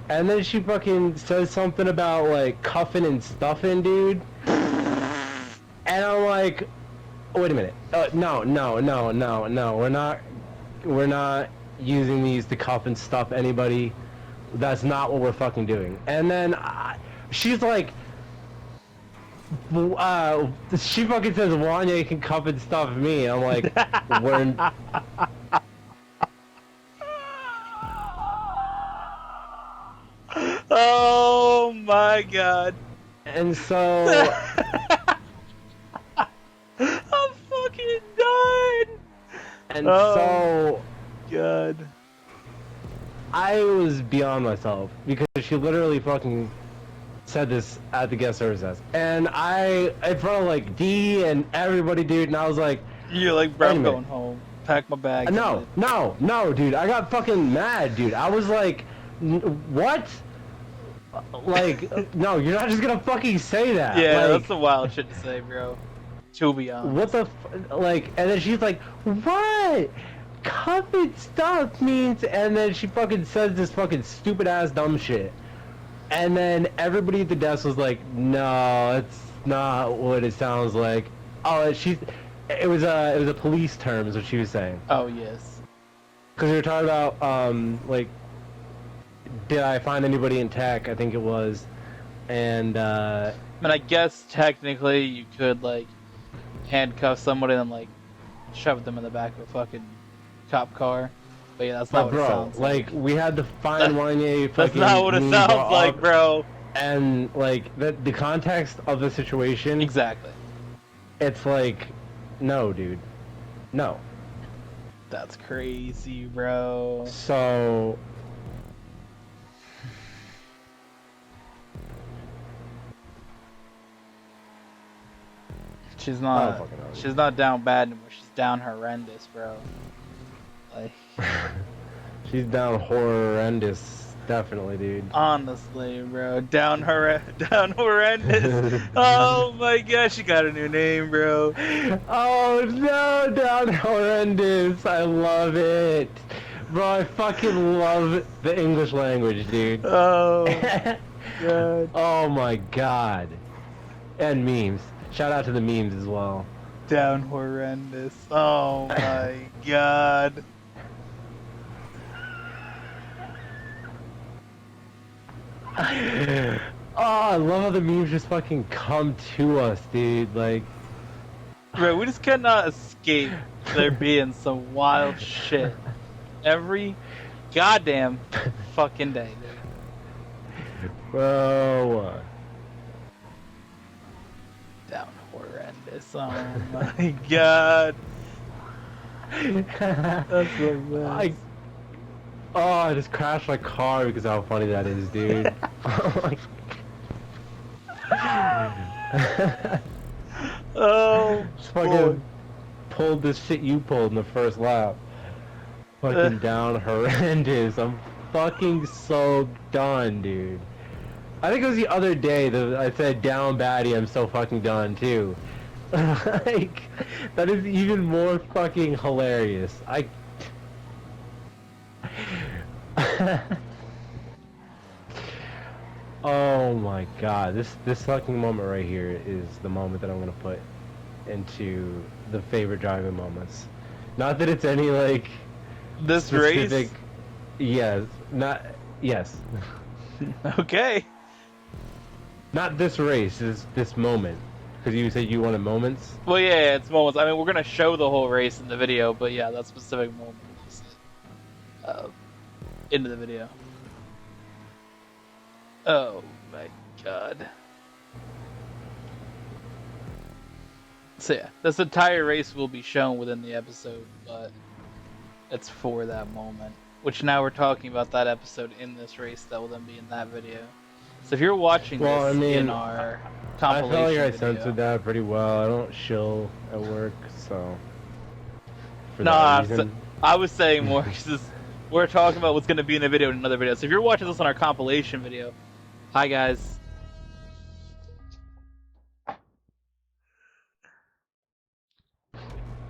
And then she fucking says something about, like, cuffing and stuffing, dude. And I'm like, wait a minute. No, we're not using these to cuff and stuff anybody. That's not what we're fucking doing. And then she's like, she fucking says Wanyá can cuff and stuff me. I'm like, we're. Oh my god. And so I'm fucking done! and Oh. so God. I was beyond myself because she literally fucking said this at the guest service desk, and I in front of like D and everybody, dude, and I was like, You're like, bro, wait a I'm minute. going home. Pack my bag. No, dude, I got fucking mad, dude. I was like, what? Like, no, you're not just gonna fucking say that. Yeah, like, that's the wild shit to say, bro. To be honest. what the like, and then she's like, what? Covered stuff means, and then she fucking says this fucking stupid ass dumb shit, and then everybody at the desk was like, no, it's not what it sounds like. Oh, it was a police term is what she was saying, Oh, yes. because we were talking about like, did I find anybody in tech? I think it was, and I mean, I guess technically you could, like, handcuff somebody and, like, shove them in the back of a fucking cop car. But yeah, that's not what it bro, sounds like. we had to find Wanyá. That's not what it sounds like, bro. And like the context of the situation, Exactly. it's like, no, dude, no. That's crazy, bro. So She's I not. don't fucking know. She's not down bad anymore. She's down horrendous, bro. Like, she's down horrendous, definitely, dude. honestly, bro, down horrendous. Oh my gosh, she got a new name, bro. Oh no, down horrendous. I love it, bro. I fucking love the English language, dude. Oh god. Oh my god. And memes. Shout out to the memes as well. Down horrendous. Oh my god. Oh, I love how the memes just fucking come to us, dude. Like, Bro, we just cannot escape there being some wild shit every goddamn fucking day, dude. bro. Down horrendous. Oh my god. That's the best. I just crashed my car because of how funny that is, dude. Oh, Just boy. fucking pulled this shit you pulled in the first lap. Fucking down horrendous. I'm fucking so done, dude. I think it was the other day that I said down baddie, I'm so fucking done too. Like, that is even more fucking hilarious. Oh my god, this fucking moment right here is the moment that I'm gonna put into the favorite driving moments. Not that it's any like This specific. race? Yes, not yes, Okay. not this race. This moment. Because you said you wanted moments. Well, yeah, it's moments. I mean, we're gonna show the whole race in the video, but yeah, that specific moment makes it into the video. Oh my god. So yeah, this entire race will be shown within the episode, but it's for that moment. Which now we're talking about that episode in this race that will then be in that video. So if you're watching Well, I this in mean, our I felt like compilation I video, censored that pretty well. I don't chill at work, so for no, that reason. I was saying more because we're talking about what's going to be in the video in another video. So if you're watching this on our compilation video, hi guys.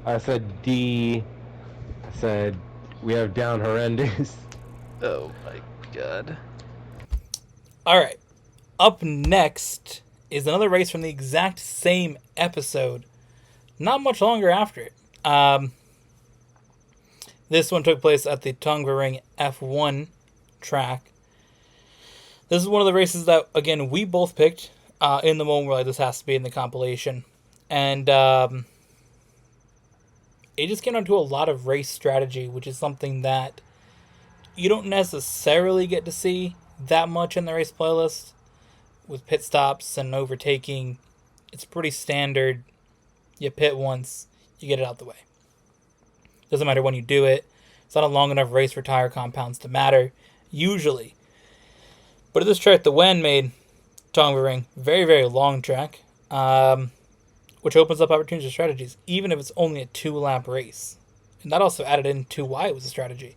I said D. I said we have down horrendous. Oh my god. All right. Up next is another race from the exact same episode, not much longer after it. This one took place at the Tongva F1 track. This is one of the races that, again, we both picked in the moment where like, this has to be in the compilation. And it just came down to a lot of race strategy, which is something that you don't necessarily get to see that much in the race playlist. With pit stops and overtaking, it's pretty standard. You pit once, you get it out the way. Doesn't matter when you do it. It's not a long enough race for tire compounds to matter, usually. But at this track, the Wen made Tongva very, very long track, which opens up opportunities for strategies, even if it's only a 2-lap race. And that also added into why it was a strategy.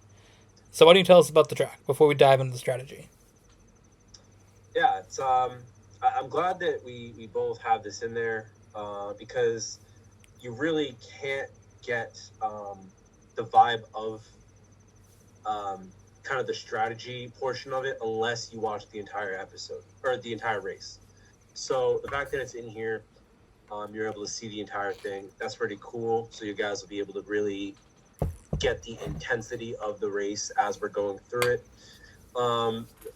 So why don't you tell us about the track before we dive into the strategy? Yeah, it's I'm glad that we both have this in there because you really can't get the vibe of kind of the strategy portion of it unless you watch the entire episode or the entire race. So the fact that it's in here, you're able to see the entire thing. That's pretty cool. So you guys will be able to really get the intensity of the race as we're going through it.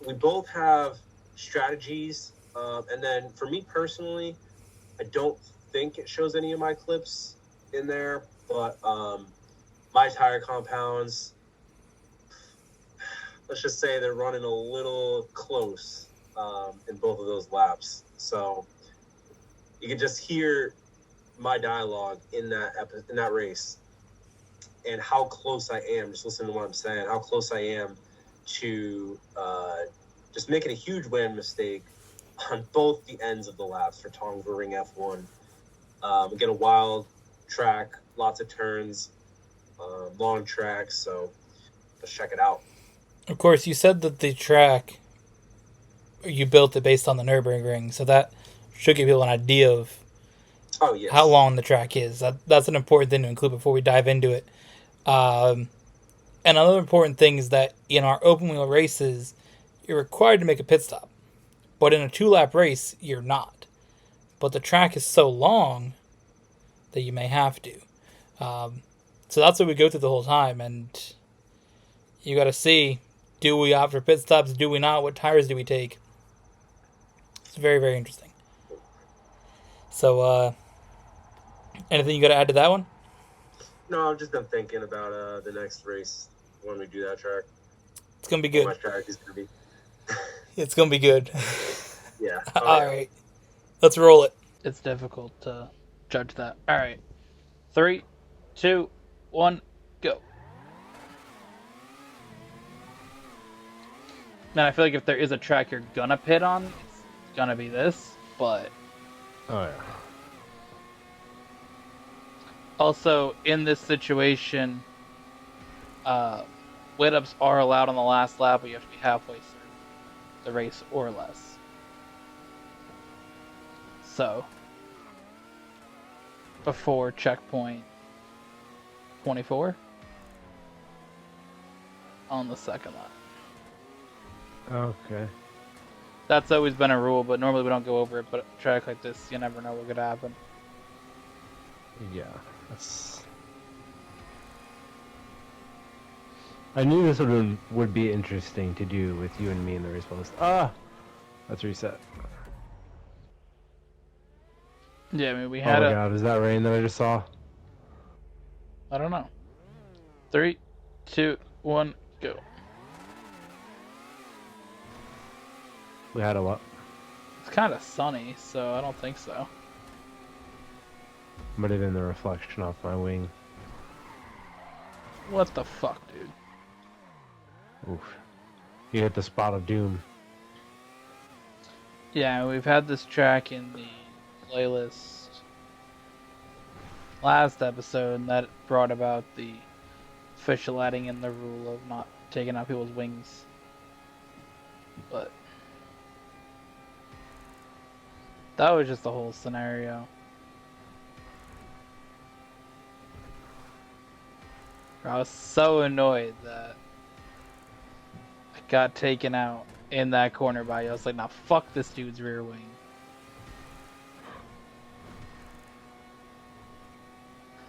We both have strategies, and then for me personally, I don't think it shows any of my clips in there, but my tire compounds, let's just say they're running a little close in both of those laps. So you can just hear my dialogue in that race and how close I am. Just listen to what I'm saying. How close I am to just making a huge WAN mistake on both the ends of the laps for Tongva F1. Again, a wild track, lots of turns, long tracks. So let's check it out. Of course, you said that the track, you built it based on the Nürburgring, so that should give people an idea of yes. how long the track is. That's an important thing to include before we dive into it. And another important thing is that in our open wheel races, you're required to make a pit stop. But in a 2-lap race, you're not. But the track is so long that you may have to. So that's what we go through the whole time. And you got to see, do we opt for pit stops? Do we not? What tires do we take? It's very, very interesting. So, anything you got to add to that one? No, I've just been thinking about the next race when we do that track. It's going to be good. How much track is going to be. It's going to be good. Yeah. All right. Let's roll it. It's difficult to judge that. All right. 3, 2, 1, go. Man, I feel like if there is a track you're gonna pit on, it's gonna be this, but... Oh, yeah. Also, in this situation, wet-ups are allowed on the last lap, but you have to be halfway through the race or less. So, before checkpoint 24 on the second lap. Okay. That's always been a rule, but normally we don't go over it. But a track like this, you never know what could happen. Yeah, that's. I knew this would be interesting to do with you and me in the race post. Ah, let's reset. Yeah, I mean we Oh had my god, is that rain that I just saw? I don't know. 3, 2, 1, go. We had a what? It's kind of sunny, so I don't think so. Might have been the reflection off my wing. What the fuck, dude? Oof. You hit the spot of doom. Yeah, we've had this track in the playlist last episode, and that brought about the official adding in the rule of not taking out people's wings. But that was just the whole scenario. I was so annoyed that I got taken out in that corner by you. I was like, nah, fuck this dude's rear wing.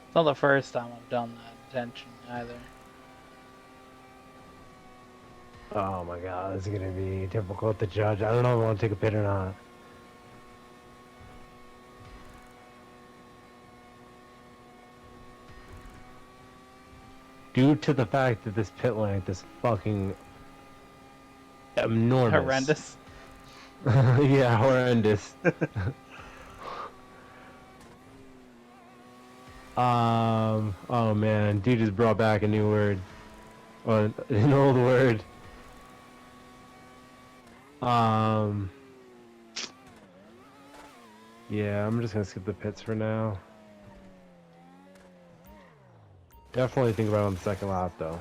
It's not the first time I've done that intentionally either. Oh my god, this is gonna be difficult to judge. I don't know if I want to take a pit or not. Due to the fact that this pit length is fucking enormous. Horrendous. Yeah, horrendous. Oh man, dude just brought back a new word. Or an old word. Yeah, I'm just gonna skip the pits for now. Definitely think about it on the second lap though.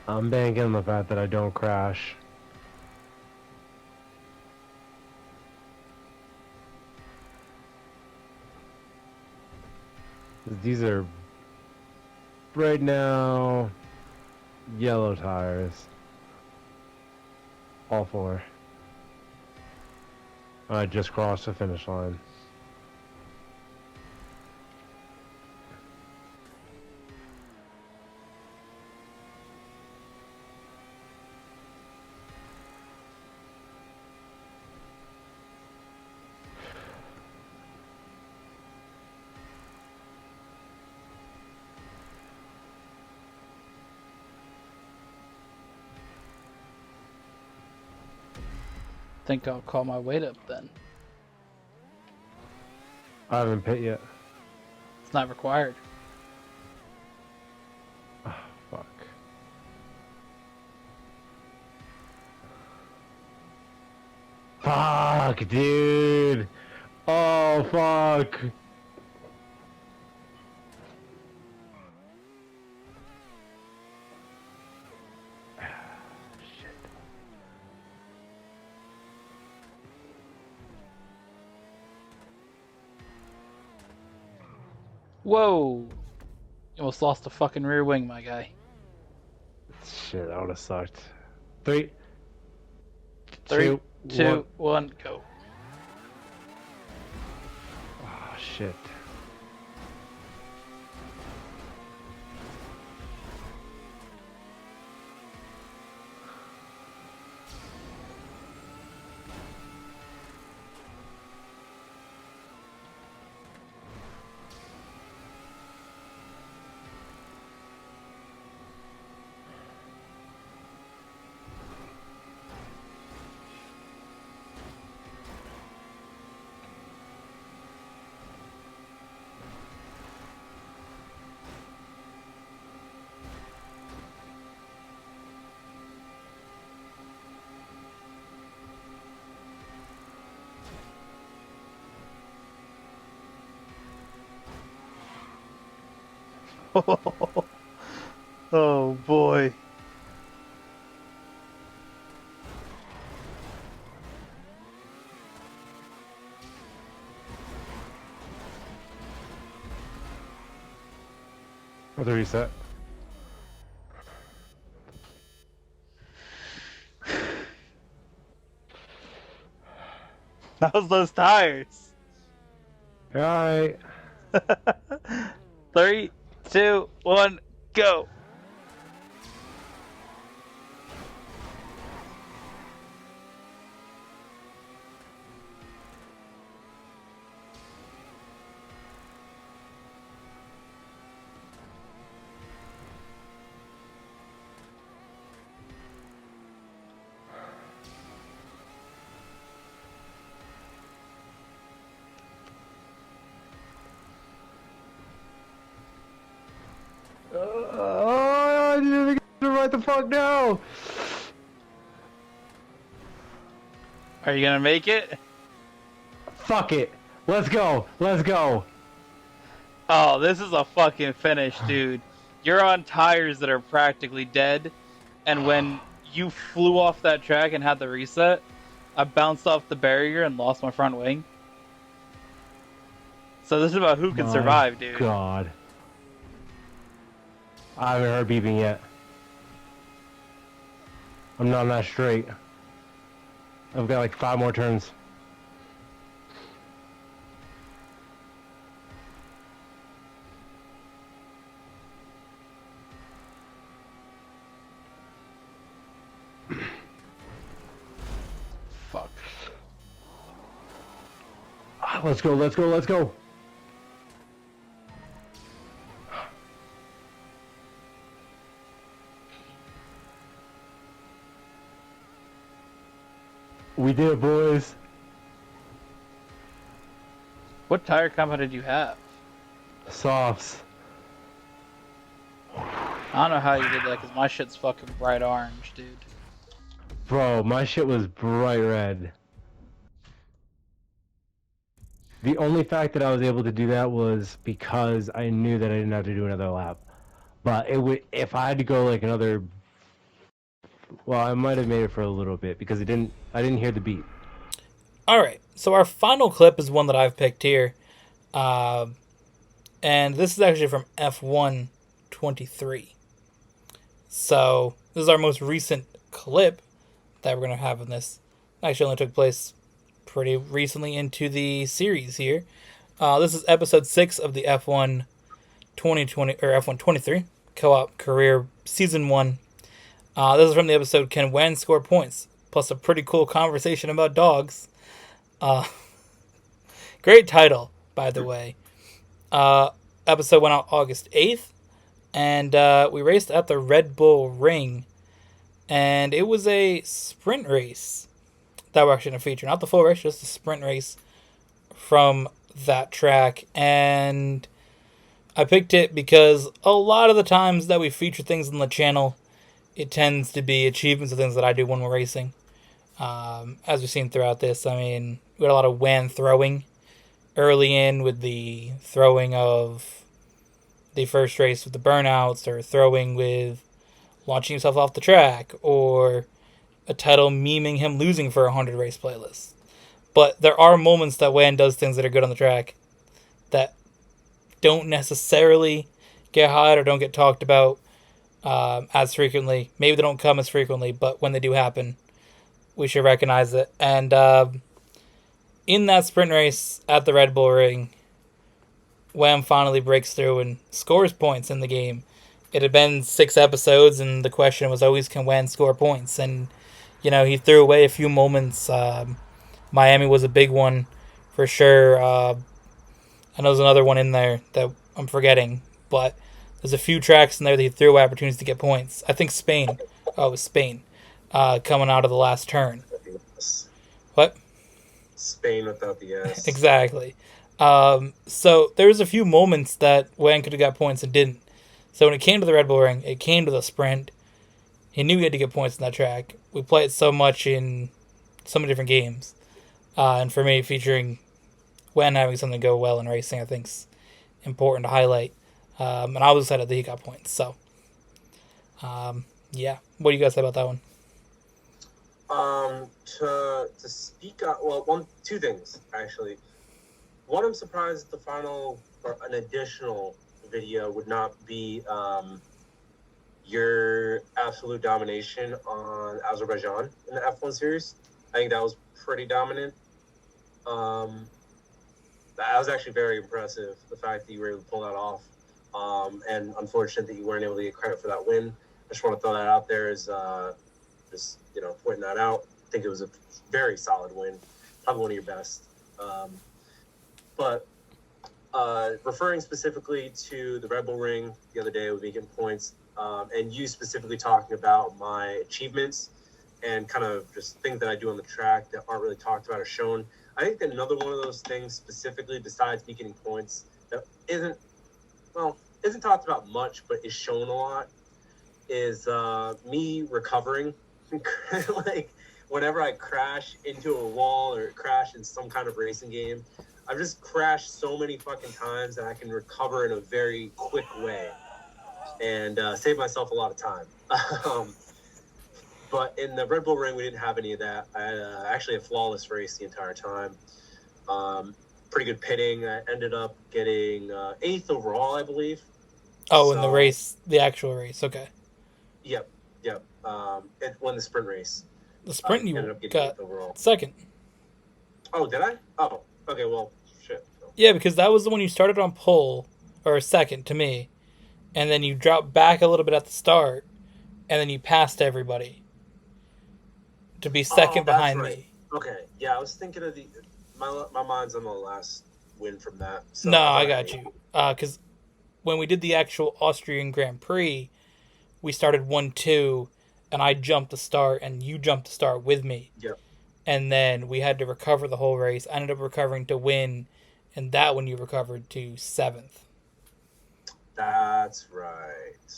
I'm banking on the fact that I don't crash. These are right now yellow tires. All four. I just crossed the finish line. Think I'll call my weight up then. I haven't pit yet. It's not required. Oh, fuck. Fuck, dude. Oh, fuck. Whoa! You almost lost the fucking rear wing, my guy. Shit, that would have sucked. 3, 3, 2, 1. 1, go. Oh, shit. Oh boy. With the reset. How's those tires? Alright. 3, 2, 1, go. Oh, I need to get right the fuck now. Are you gonna make it? Fuck it. Let's go. Let's go. Oh, this is a fucking finish, dude. You're on tires that are practically dead, and when you flew off that track and had the reset, I bounced off the barrier and lost my front wing. So this is about who can My survive, dude. God. I haven't heard beeping yet. I'm not on that straight. I've got like 5 more turns. Fuck. Let's go, let's go, let's go. We did it, boys. What tire combo did you have? Softs. I don't know how you did that, because my shit's fucking bright orange, dude. Bro, my shit was bright red. The only fact that I was able to do that was because I knew that I didn't have to do another lap. But it would, if I had to go like another, well, I might have made it for a little bit because I didn't hear the beat. All right, so our final clip is one that I've picked here, and this is actually from F1 23. So this is our most recent clip that we're going to have in this. Actually only took place pretty recently into the series here. This is episode 6 of the F1 2020 or F1 23 co-op career season 1. This is from the episode Can Wen Score Points? Plus a pretty cool conversation about dogs. Great title, by the way. Episode went out August 8th, and we raced at the Red Bull Ring, and it was a sprint race that we're actually going to feature. Not the full race, just a sprint race from that track. And I picked it because a lot of the times that we feature things on the channel, it tends to be achievements of things that I do when we're racing. As we've seen throughout this, I mean, we had a lot of Wan throwing early in with the throwing of the first race with the burnouts, or throwing with launching himself off the track, or a title memeing him losing for 100 race playlists. But there are moments that Wan does things that are good on the track that don't necessarily get highlighted or don't get talked about as frequently. Maybe they don't come as frequently, but when they do happen, we should recognize it. And in that sprint race at the Red Bull Ring, Wham finally breaks through and scores points in the game. It had been 6 episodes, and the question was always, can Wham score points? And, you know, he threw away a few moments. Miami was a big one for sure. And there's another one in there that I'm forgetting. But there's a few tracks in there that he threw away opportunities to get points. I think Spain. Oh, it was Spain. Coming out of the last turn. What? Spain without the S. Exactly. So there was a few moments that Wang could have got points and didn't. So when it came to the Red Bull Ring, it came to the sprint. He knew he had to get points in that track. We play it so much in so many different games. And for me, featuring Wen having something go well in racing, I think is important to highlight. And I was excited that he got points. So, yeah. What do you guys say about that one? To speak up, well, two things actually. One, I'm surprised the final or an additional video would not be your absolute domination on Azerbaijan in the F1 series. I think that was pretty dominant. That was actually very impressive, the fact that you were able to pull that off. And unfortunate that you weren't able to get credit for that win. I just want to throw that out there as just, pointing that out. I think it was a very solid win, probably one of your best. But referring specifically to the Red Bull Ring the other day with me getting points, and you specifically talking about my achievements and kind of just things that I do on the track that aren't really talked about or shown. I think that another one of those things specifically, besides me getting points, that isn't talked about much, but is shown a lot, is me recovering. Like, whenever I crash into a wall or crash in some kind of racing game, I've just crashed so many fucking times that I can recover in a very quick way and save myself a lot of time. But in the Red Bull Ring, we didn't have any of that. I had actually a flawless race the entire time. Pretty good pitting. I ended up getting 8th overall, I believe. Oh, in the race, the actual race. Okay. Yep. It won the sprint race. The sprint you ended up getting got 8th overall. second. Oh, did I? Oh, okay. Well, shit. Yeah, because that was the one you started on pole, or second to me, and then you dropped back a little bit at the start, and then you passed everybody to be second behind right. me. Okay. Yeah, I was thinking of my mind's on the last win from that. So No, I got you. Because when we did the actual Austrian Grand Prix, we started 1-2, and I jumped the start, and you jumped the start with me. Yep. And then we had to recover the whole race. I ended up recovering to win, and that one you recovered to 7th. That's right.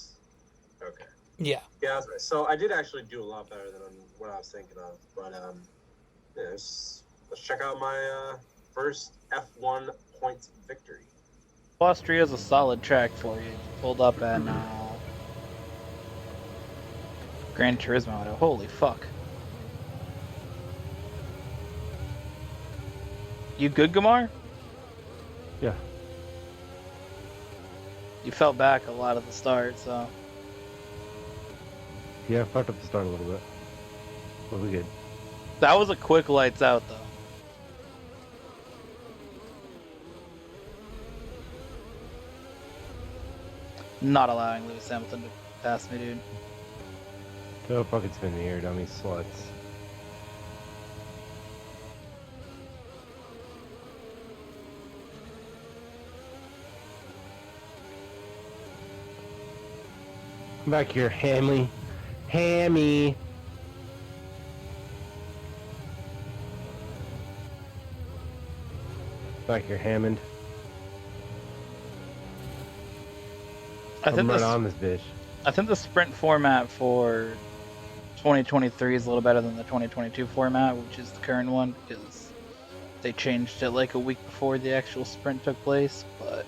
Okay. Yeah. Yeah, that's right. So I did actually do a lot better than what I was thinking of. But let's check out my first F1 points victory. Austria's a solid track for you. Pulled up at Gran Turismo. Holy fuck. You good, Gamar? Yeah. You fell back a lot at the start, so. Yeah, I fucked up the start a little bit. But we good. That was a quick lights out, though. Not allowing Lewis Hamilton to pass me, dude. Don't fucking spin the air, dummy sluts. Come back here, Hammy. Hammy. Back here, Hammond. I'm right on this bitch. I think the sprint format for 2023 is a little better than the 2022 format, which is the current one, because they changed it like a week before the actual sprint took place, but...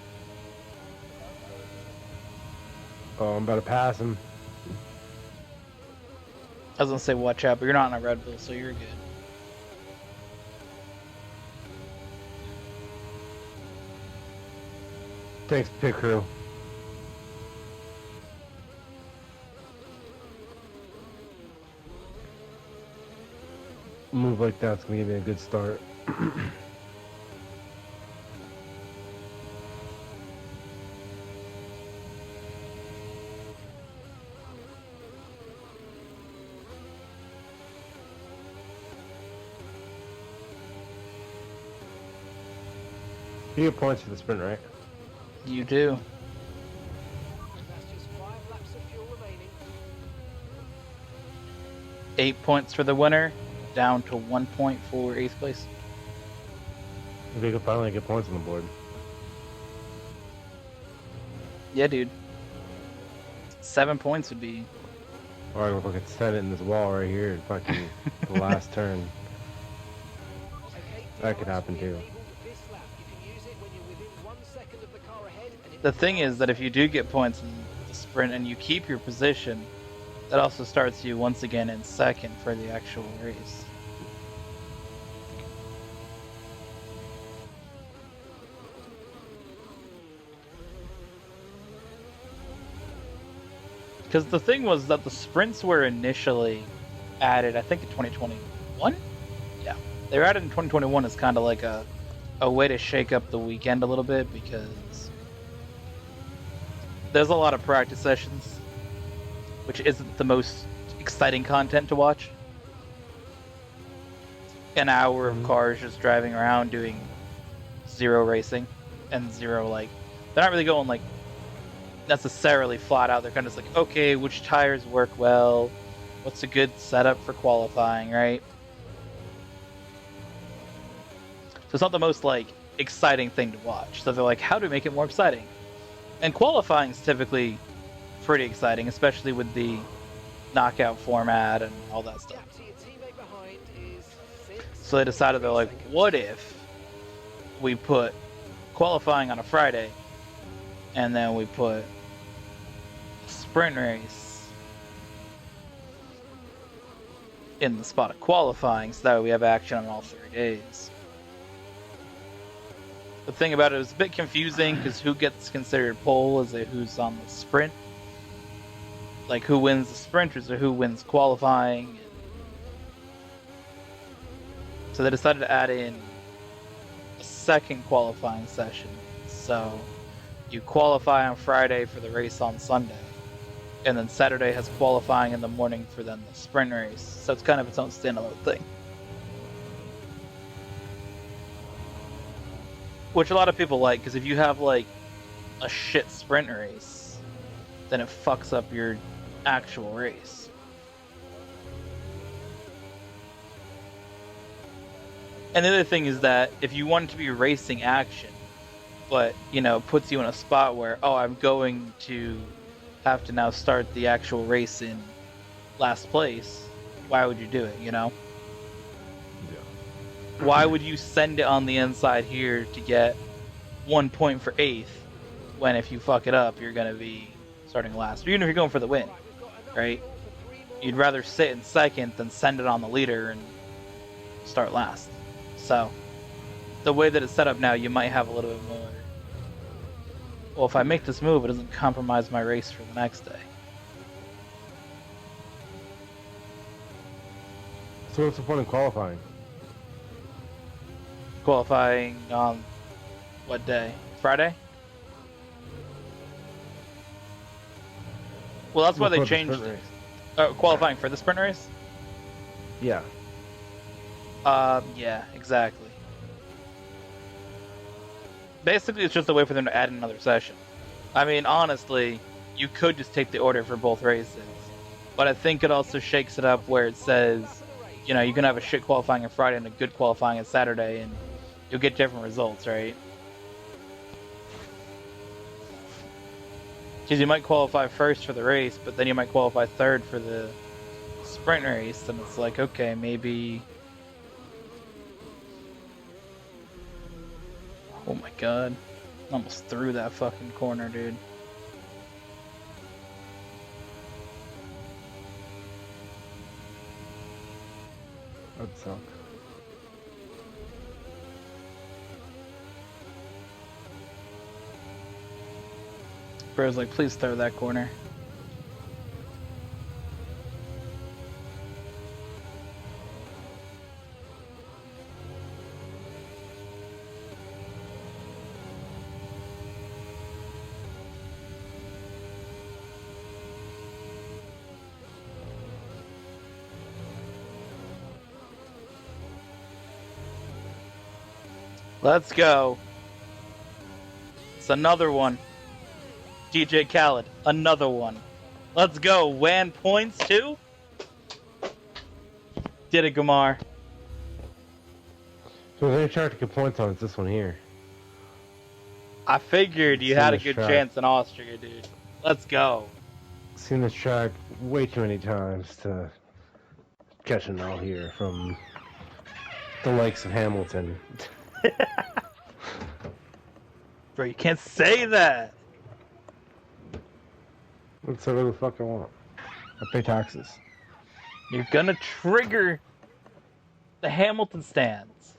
Oh, I'm about to pass him. I was gonna say watch out, but you're not in a Red Bull, so you're good. Thanks, pit crew. Move like that's gonna give me a good start. You get points for the sprint, right? You do. That's just 5 laps of fuel remaining. 8 points for the winner, down to 1 point for 8th place. We could finally get points on the board. Yeah, dude. 7 points would be... Or I can fucking set it in this wall right here and fucking the last turn. Okay, That could happen too. this lap. You can use it when you're within 1 second of the car ahead, and it The thing is that if you do get points in the sprint and you keep your position, that also starts you once again in second for the actual race. Because the thing was that the sprints were initially added, I think, in 2021? Yeah. They were added in 2021 as kind of like a way to shake up the weekend a little bit, because there's a lot of practice sessions, which isn't the most exciting content to watch. An hour of cars just driving around doing zero racing and zero, like, they're not really going like necessarily flat out. They're kind of just like, okay, which tires work well, what's a good setup for qualifying, right? So it's not the most like exciting thing to watch. So they're like, how do we make it more exciting? And qualifying is typically pretty exciting, especially with the knockout format and all that stuff. So they decided, they're like, what if we put qualifying on a Friday and then we put sprint race in the spot of qualifying, so that way we have action on all 3 days. The thing about it is a bit confusing, because who gets considered pole is who's on the sprint. Like, who wins the sprinters or who wins qualifying. So they decided to add in a second qualifying session. So you qualify on Friday for the race on Sunday, and then Saturday has qualifying in the morning for then the sprint race. So it's kind of its own standalone thing. Which a lot of people like, because if you have like a shit sprint race, then it fucks up your actual race. And the other thing is that if you want to be racing action, but, you know, puts you in a spot where, oh, I'm going to have to now start the actual race in last place, why would you do it, you know? Yeah. Why would you send it on the inside here to get 1 point for 8th, when if you fuck it up, you're going to be starting last? Or even if you're going for the win, right? You'd rather sit in second than send it on the leader and start last. So, the way that it's set up now, you might have a little bit more, well, if I make this move, it doesn't compromise my race for the next day. So what's the point of qualifying? Qualifying on what day? Friday? Well, that's why they changed qualifying for the sprint race? Yeah. Yeah, exactly. Basically, it's just a way for them to add another session. I mean, honestly, you could just take the order for both races. But I think it also shakes it up where it says, you know, you can have a shit qualifying on Friday and a good qualifying on Saturday, and you'll get different results, right? Because you might qualify first for the race, but then you might qualify third for the sprint race, and it's like, okay, maybe... Oh my god. Almost threw that fucking corner, dude. That'd suck. Bro's like, please throw that corner. Let's go. It's another one. DJ Khaled, another one. Let's go. Wan points too? Did it, Gamar. So they're trying to get points on, it's this one here. I figured you had a good chance in Austria, dude. Let's go. Seen this track way too many times to catch a no here from the likes of Hamilton. Bro, you can't say that. That's what I really fucking want. I pay taxes. You're gonna trigger the Hamilton stands.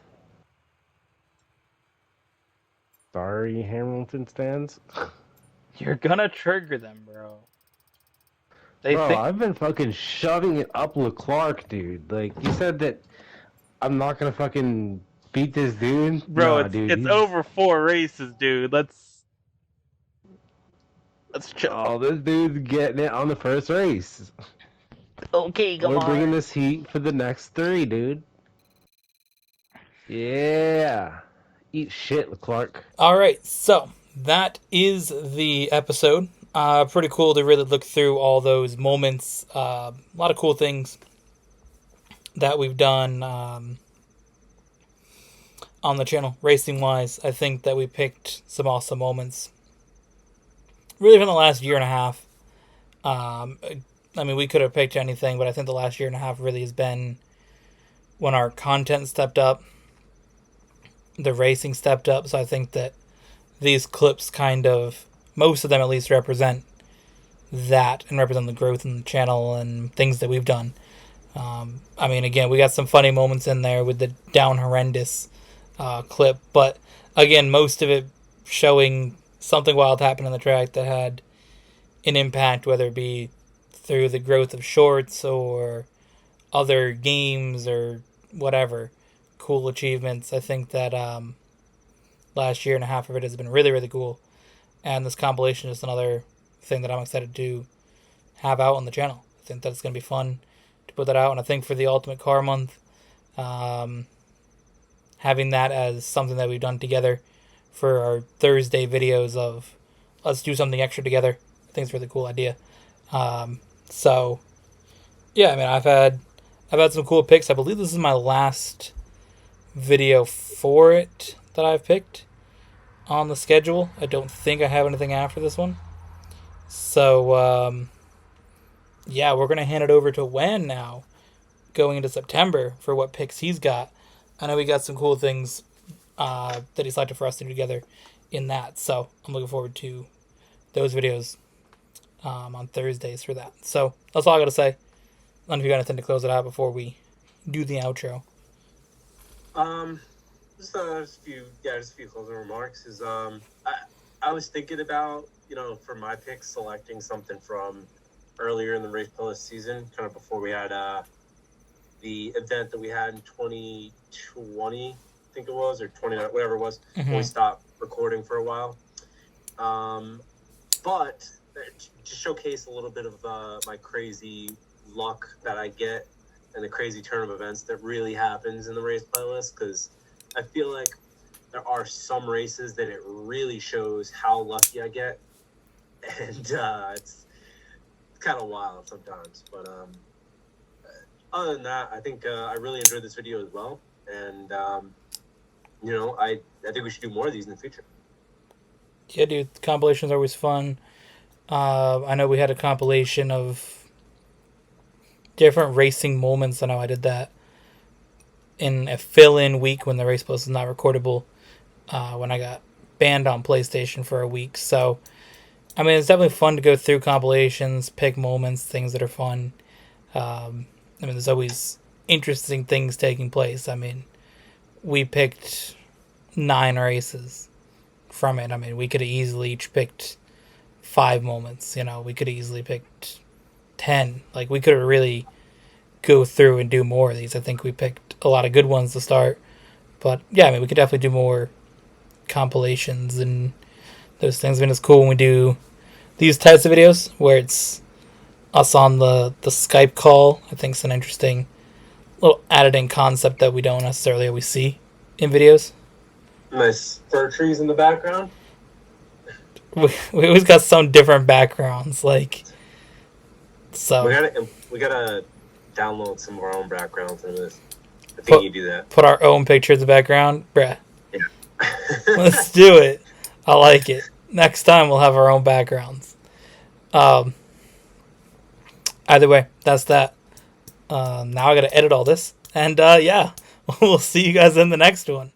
Sorry, Hamilton stands. You're gonna trigger them, bro. They Bro, think, I've been fucking shoving it up Leclerc, dude. Like, you said that I'm not gonna fucking beat this dude? bro, Nah, dude. it's over 4 races, dude. Let's chill. Oh, this dude's getting it on the first race. Okay, come We're on. bringing this heat for the next 3, dude. Yeah. Eat shit, Leclerc. All right, so that is the episode. Pretty cool to really look through all those moments. A lot of cool things that we've done on the channel, racing wise. I think that we picked some awesome moments. Really, from the last year and a half. I mean, we could have picked anything, but I think the last year and a half really has been when our content stepped up, the racing stepped up. So I think that these clips kind of, most of them at least, represent that and represent the growth in the channel and things that we've done. I mean, again, we got some funny moments in there with the down horrendous clip, but again, most of it showing something wild happened on the track that had an impact, whether it be through the growth of shorts or other games or whatever, cool achievements. I think that last year and a half of it has been really, really cool. And this compilation is another thing that I'm excited to have out on the channel. I think that's going to be fun to put that out. And I think for the Ultimate Car Month, having that as something that we've done together for our Thursday videos of let's do something extra together, I think it's a really cool idea. So, yeah, I mean, I've had some cool picks. I believe this is my last video for it that I've picked on the schedule. I don't think I have anything after this one. So, yeah, we're going to hand it over to Wen now, going into September, for what picks he's got. I know we got some cool things that he selected for us to do together in that. So, I'm looking forward to those videos on Thursdays for that. So, that's all I got to say. I don't know if you got anything to close it out before we do the outro. Just a few closing remarks. I was thinking about, for my picks, selecting something from earlier in the race playlist season, kind of before we had the event that we had in 2020, I think it was, or 29, whatever it was, when we stopped recording for a while. But to showcase a little bit of my crazy luck that I get and the crazy turn of events that really happens in the race playlist, because I feel like there are some races that it really shows how lucky I get, and it's kind of wild sometimes. But other than that, I think I really enjoyed this video as well, and I think we should do more of these in the future. Yeah, dude, compilations are always fun. I know we had a compilation of different racing moments. I know I did that in a fill-in week when the race post is not recordable, when I got banned on PlayStation for a week. So, I mean, it's definitely fun to go through compilations, pick moments, things that are fun. I mean, there's always interesting things taking place. I mean, we picked 9 races from it. I mean, we could have easily each picked 5 moments. We could have easily picked 10. Like, we could have really go through and do more of these. I think we picked a lot of good ones to start. But, yeah, I mean, we could definitely do more compilations and those things. I mean, it's cool when we do these types of videos where it's us on the Skype call. I think it's an interesting little added in concept that we don't necessarily always see in videos. Nice fir trees in the background. We always got some different backgrounds, like, so We gotta download some of our own backgrounds in this. I think you do that. Put our own pictures in the background, bruh. Yeah. Let's do it. I like it. Next time we'll have our own backgrounds. Either way, that's that. Now I gotta edit all this, and yeah, we'll see you guys in the next one.